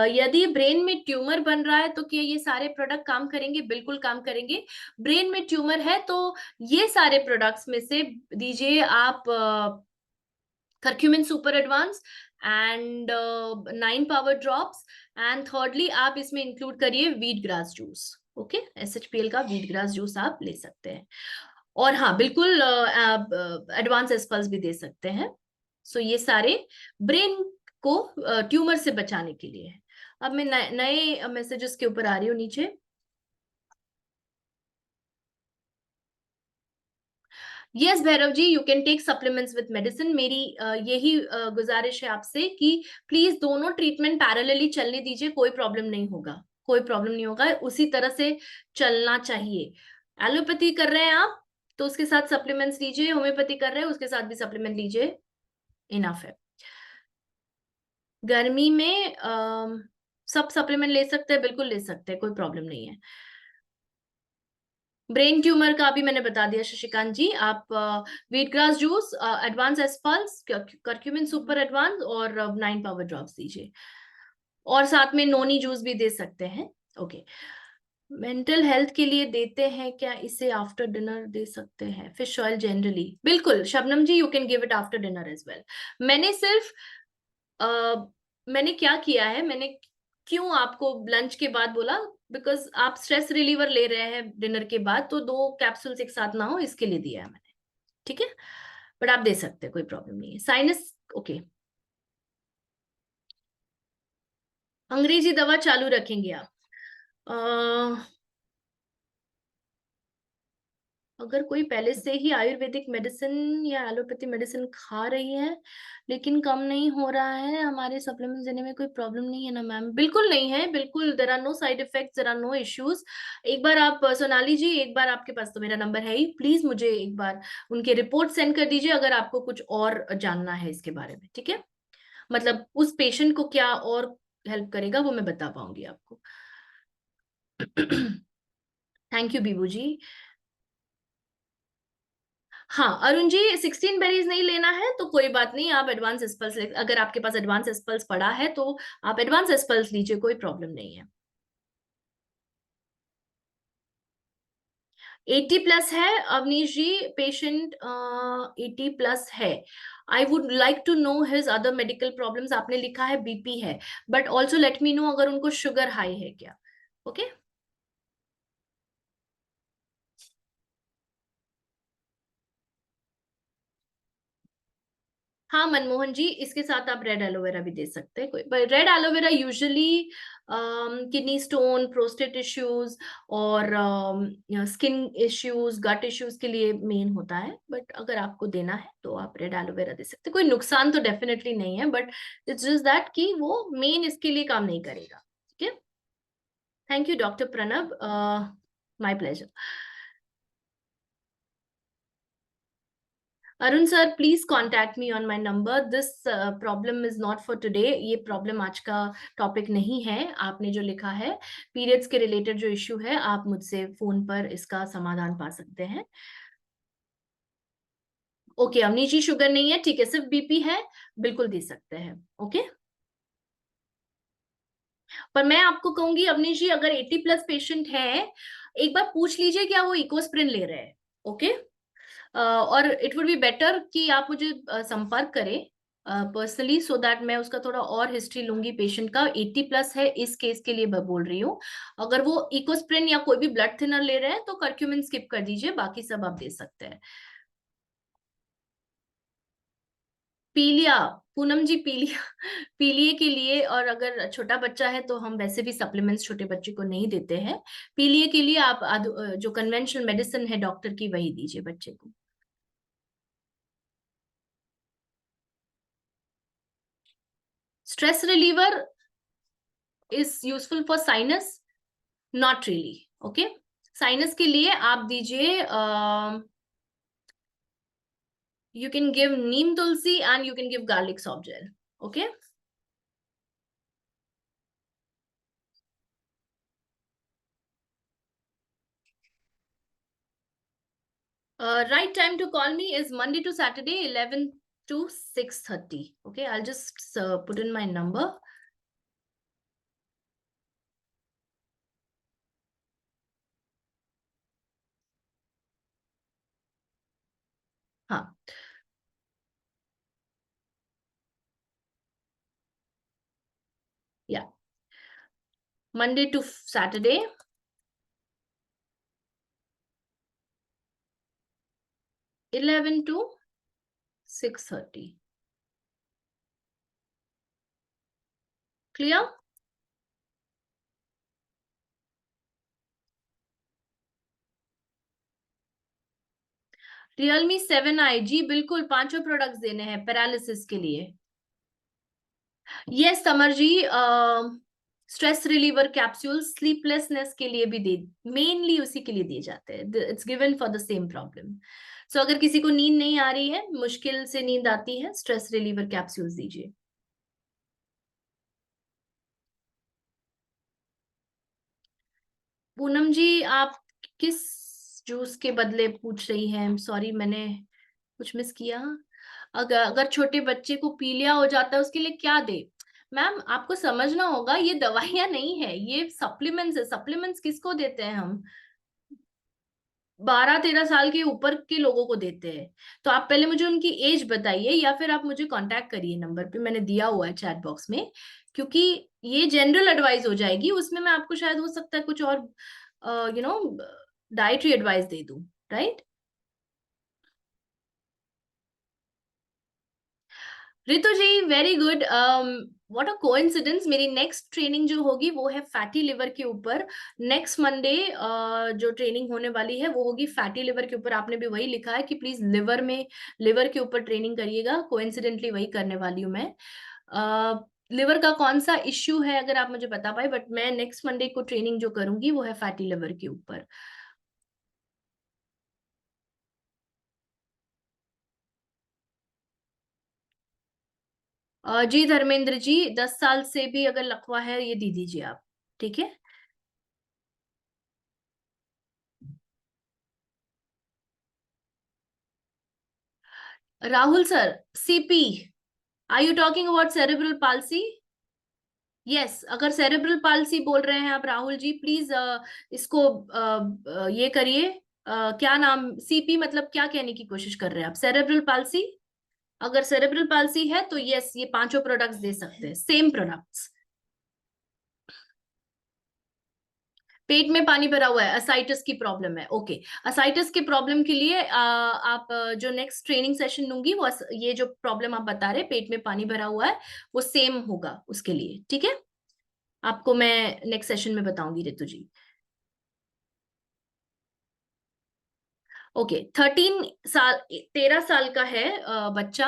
यदि ब्रेन में ट्यूमर बन रहा है तो क्या ये सारे प्रोडक्ट काम करेंगे? बिल्कुल काम करेंगे। ब्रेन में ट्यूमर है तो ये सारे प्रोडक्ट्स में से दीजिए आप curcumin super advance and 9 power drops, and thirdly आप इसमें इंक्लूड करिए wheat grass juice. Okay, SHPL का वीट ग्रास जूस आप ले सकते हैं। और हाँ बिल्कुल, एडवांस एस्पल्स भी दे सकते हैं। सो ये सारे ब्रेन को ट्यूमर से बचाने के लिए है। अब मैं नए मैसेजेस के ऊपर आ रही हूँ नीचे। Yes Bhairav ji, you can take supplements with medicine. मेरी यही गुजारिश है आपसे कि प्लीज दोनों ट्रीटमेंट पैरेलली चलने दीजिए, कोई प्रॉब्लम नहीं होगा, कोई प्रॉब्लम नहीं होगा, उसी तरह से चलना चाहिए। एलोपैथी कर रहे हैं आप तो उसके साथ सप्लीमेंट्स लीजिए, होम्योपैथी कर रहे हैं उसके साथ भी सप्लीमेंट लीजिए, इनफ है। गर्मी में सब सप्लीमेंट ले सकते हैं, बिल्कुल ले सकते हैं, कोई प्रॉब्लम नहीं है। ब्रेन ट्यूमर का भी मैंने बता दिया शशिकांत जी, आप वीट ग्रास जूस, एडवांस एस्पल्स, करक्यूमिन सुपर एडवांस और 9 पावर ड्रॉप्स दीजिए, और साथ में नोनी जूस भी दे सकते हैं। ओके, मेंटल हेल्थ के लिए देते हैं क्या इसे? आफ्टर डिनर दे सकते हैं फिश ऑयल जनरली, बिल्कुल Shabnam ji, you can give it after dinner as well. मैंने सिर्फ मैंने क्या किया है, मैंने क्यों आपको लंच के बाद बोला, बिकॉज आप स्ट्रेस रिलीवर ले रहे हैं डिनर के बाद, तो 2 कैप्सूल्स एक साथ ना हो इसके लिए दिया है मैंने, ठीक है। बट आप दे सकते हैं, कोई प्रॉब्लम नहीं है। Sinus, okay. अंग्रेजी दवा चालू रखेंगे आप? अगर कोई पहले से ही आयुर्वेदिक मेडिसिन या एलोपैथी मेडिसिन खा रही है लेकिन कम नहीं हो रहा है, हमारे सप्लीमेंट्स देने में कोई प्रॉब्लम नहीं है ना मैम? बिल्कुल नहीं है, बिल्कुल। There are no side effects, there are no issues. एक बार आप सोनाली जी, एक बार आपके पास तो मेरा नंबर है ही, प्लीज मुझे एक बार उनके रिपोर्ट सेंड कर दीजिए अगर आपको कुछ और जानना है इसके बारे में, ठीक है। मतलब उस पेशेंट को क्या और हेल्प करेगा वो मैं बता पाऊंगी आपको। थैंक यू बीबू जी। हाँ अरुण जी, 16 बेरीज नहीं लेना है तो कोई बात नहीं, आप एडवांस एस्पल्स अगर आपके पास एडवांस एस्पल्स पड़ा है तो आप एडवांस एस्पल्स लीजिए, कोई प्रॉब्लम नहीं है। 80+ है अवनीश जी, पेशेंट 80+ है। I would like to know his other medical problems. आपने लिखा है बीपी है, but also let me know अगर उनको शुगर हाई है क्या। ओके। हाँ मनमोहन जी, इसके साथ आप रेड एलोवेरा भी दे सकते हैं। कोई red aloe vera usually kidney stone, prostate issues और स्किन इश्यूज, गट इश्यूज के लिए मेन होता है। बट अगर आपको देना है तो आप रेड एलोवेरा दे सकते हैं, कोई नुकसान तो डेफिनेटली नहीं है, बट इट्स जस्ट दैट कि वो मेन इसके लिए काम नहीं करेगा, ठीक है। Thank you doctor Pranab, my pleasure. Arun sir, please contact me on my number. This problem is not for today, ये प्रॉब्लम आज का टॉपिक नहीं है। आपने जो लिखा है पीरियड्स के रिलेटेड जो इश्यू है, आप मुझसे फोन पर इसका समाधान पा सकते हैं। ओके अवनी जी, शुगर नहीं है, ठीक है, सिर्फ बीपी है, बिल्कुल दे सकते हैं। ओके। पर मैं आपको कहूंगी अवनी जी, अगर 80+ पेशेंट है, एक बार पूछ लीजिए क्या वो इकोस्प्रिन ले रहे हैं। ओके। और इट वुड बी बेटर कि आप मुझे संपर्क करें पर्सनली, सो दैट मैं उसका थोड़ा और हिस्ट्री लूंगी पेशेंट का। 80+ है इस केस के लिए मैं बोल रही हूँ। अगर वो इकोस्प्रिन या कोई भी ब्लड थिनर ले रहे हैं तो कर्क्यूमिन स्किप कर दीजिए, बाकी सब आप दे सकते हैं। पीलिया, पूनम जी पीलिया, पीलिए के लिए, और अगर छोटा बच्चा है तो हम वैसे भी सप्लीमेंट्स छोटे बच्चे को नहीं देते हैं। पीलिए के लिए आप जो कन्वेंशनल मेडिसिन है डॉक्टर की वही दीजिए बच्चे को। Stress reliever is useful for sinus, not really. Okay. Sinus के लिए आप दीजिए, you can give neem tulsi and you can give garlic soft gel. Okay. Right time to call me is Monday to Saturday 11 to 6:30। Okay, I just put in my number. हाँ, या Monday to Saturday 11 to 6:30। Clear? Realme 7i ji, बिल्कुल पांचों products देने हैं paralysis के लिए। Yes summer जी, stress reliever capsule sleeplessness के लिए भी दे, मेनली उसी के लिए दिए जाते हैं। It's given for the same problem. So अगर किसी को नींद नहीं आ रही है, मुश्किल से नींद आती है, स्ट्रेस रिलीवर कैप्सूल्स दीजिए। पूनम जी, आप किस जूस के बदले पूछ रही हैं? सॉरी, मैंने कुछ मिस किया। अगर अगर छोटे बच्चे को पीलिया हो जाता है उसके लिए क्या दे? मैम आपको समझना होगा, ये दवाइयां नहीं है, ये सप्लीमेंट्स है। सप्लीमेंट्स किसको देते हैं हम? 12-13 साल के ऊपर के लोगों को देते हैं। तो आप पहले मुझे उनकी एज बताइए, या फिर आप मुझे कांटेक्ट करिए, नंबर पे मैंने दिया हुआ है चैट बॉक्स में, क्योंकि ये जनरल एडवाइस हो जाएगी, उसमें मैं आपको शायद हो सकता है कुछ और डाइटरी एडवाइस दे दूं, right. Ritu ji, very good. What a coincidence, मेरी नेक्स्ट ट्रेनिंग जो होगी वो है फैटी लिवर के ऊपर। नेक्स्ट मंडे जो ट्रेनिंग होने वाली है वो होगी फैटी लिवर के ऊपर। आपने भी वही लिखा है कि प्लीज लिवर के ऊपर ट्रेनिंग करिएगा। कोइंसिडेंटली वही करने वाली हूँ मैं। लिवर का कौन सा इश्यू है अगर आप मुझे बता पाए, बट मैं नेक्स्ट मंडे को ट्रेनिंग जो करूंगी वो है फैटी लिवर के ऊपर। जी धर्मेंद्र जी, 10 साल से भी अगर लकवा है ये दे दीजिए आप, ठीक है। Rahul sir, CP, are you talking about cerebral palsy? Yes, अगर सेरेब्रल पाल्सी बोल रहे हैं आप राहुल जी, प्लीज इसको ये करिए। क्या नाम, सीपी मतलब क्या कहने की कोशिश कर रहे हैं आप? Cerebral palsy? अगर सेरेब्रल पाल्सी है तो यस, ये पांचों प्रोडक्ट्स दे सकते हैं, सेम प्रोडक्ट्स। पेट में पानी भरा हुआ है, असाइटिस की प्रॉब्लम है, ओके। असाइटिस के प्रॉब्लम के लिए आप जो नेक्स्ट ट्रेनिंग सेशन लूंगी वो ये जो प्रॉब्लम आप बता रहे पेट में पानी भरा हुआ है वो सेम होगा उसके लिए, ठीक है। आपको मैं नेक्स्ट सेशन में बताऊंगी रितु जी। ओके, 13 साल, 13 साल का है बच्चा।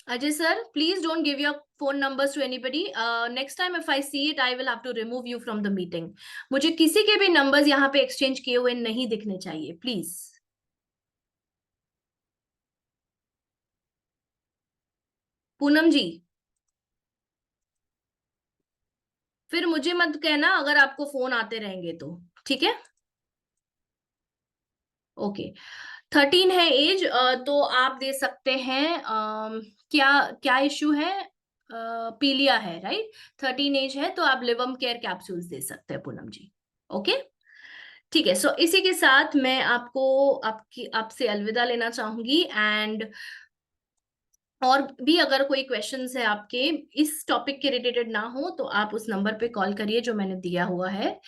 Ajay sir, please don't give your phone numbers to anybody. Next time if I see it, I will have to remove you from the meeting. मुझे किसी के भी नंबर्स यहाँ पे एक्सचेंज किए हुए नहीं दिखने चाहिए, प्लीज। पूनम जी, फिर मुझे मत कहना अगर आपको फोन आते रहेंगे तो, ठीक है। ओके, 13 है एज, तो आप दे सकते हैं क्या क्या इश्यू है? पीलिया है, राइट। 13 एज है तो आप लिवम केयर कैप्सूल्स दे सकते हैं पूनम जी। ओके, ठीक है। सो इसी के साथ मैं आपसे अलविदा लेना चाहूंगी। एंड और भी अगर कोई क्वेश्चंस है आपके इस टॉपिक के रिलेटेड ना हो तो आप उस नंबर पे कॉल करिए जो मैंने दिया हुआ है।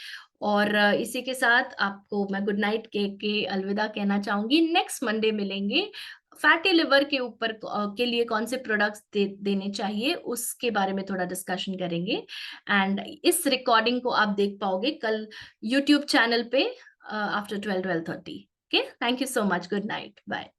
और इसी के साथ आपको मैं गुड नाइट के अलविदा कहना चाहूंगी। नेक्स्ट मंडे मिलेंगे। फैटी लिवर के ऊपर के लिए कौन से प्रोडक्ट्स देने चाहिए उसके बारे में थोड़ा डिस्कशन करेंगे। एंड इस रिकॉर्डिंग को आप देख पाओगे कल यूट्यूब चैनल पे after 12:30। Okay, thank you so much, good night, bye.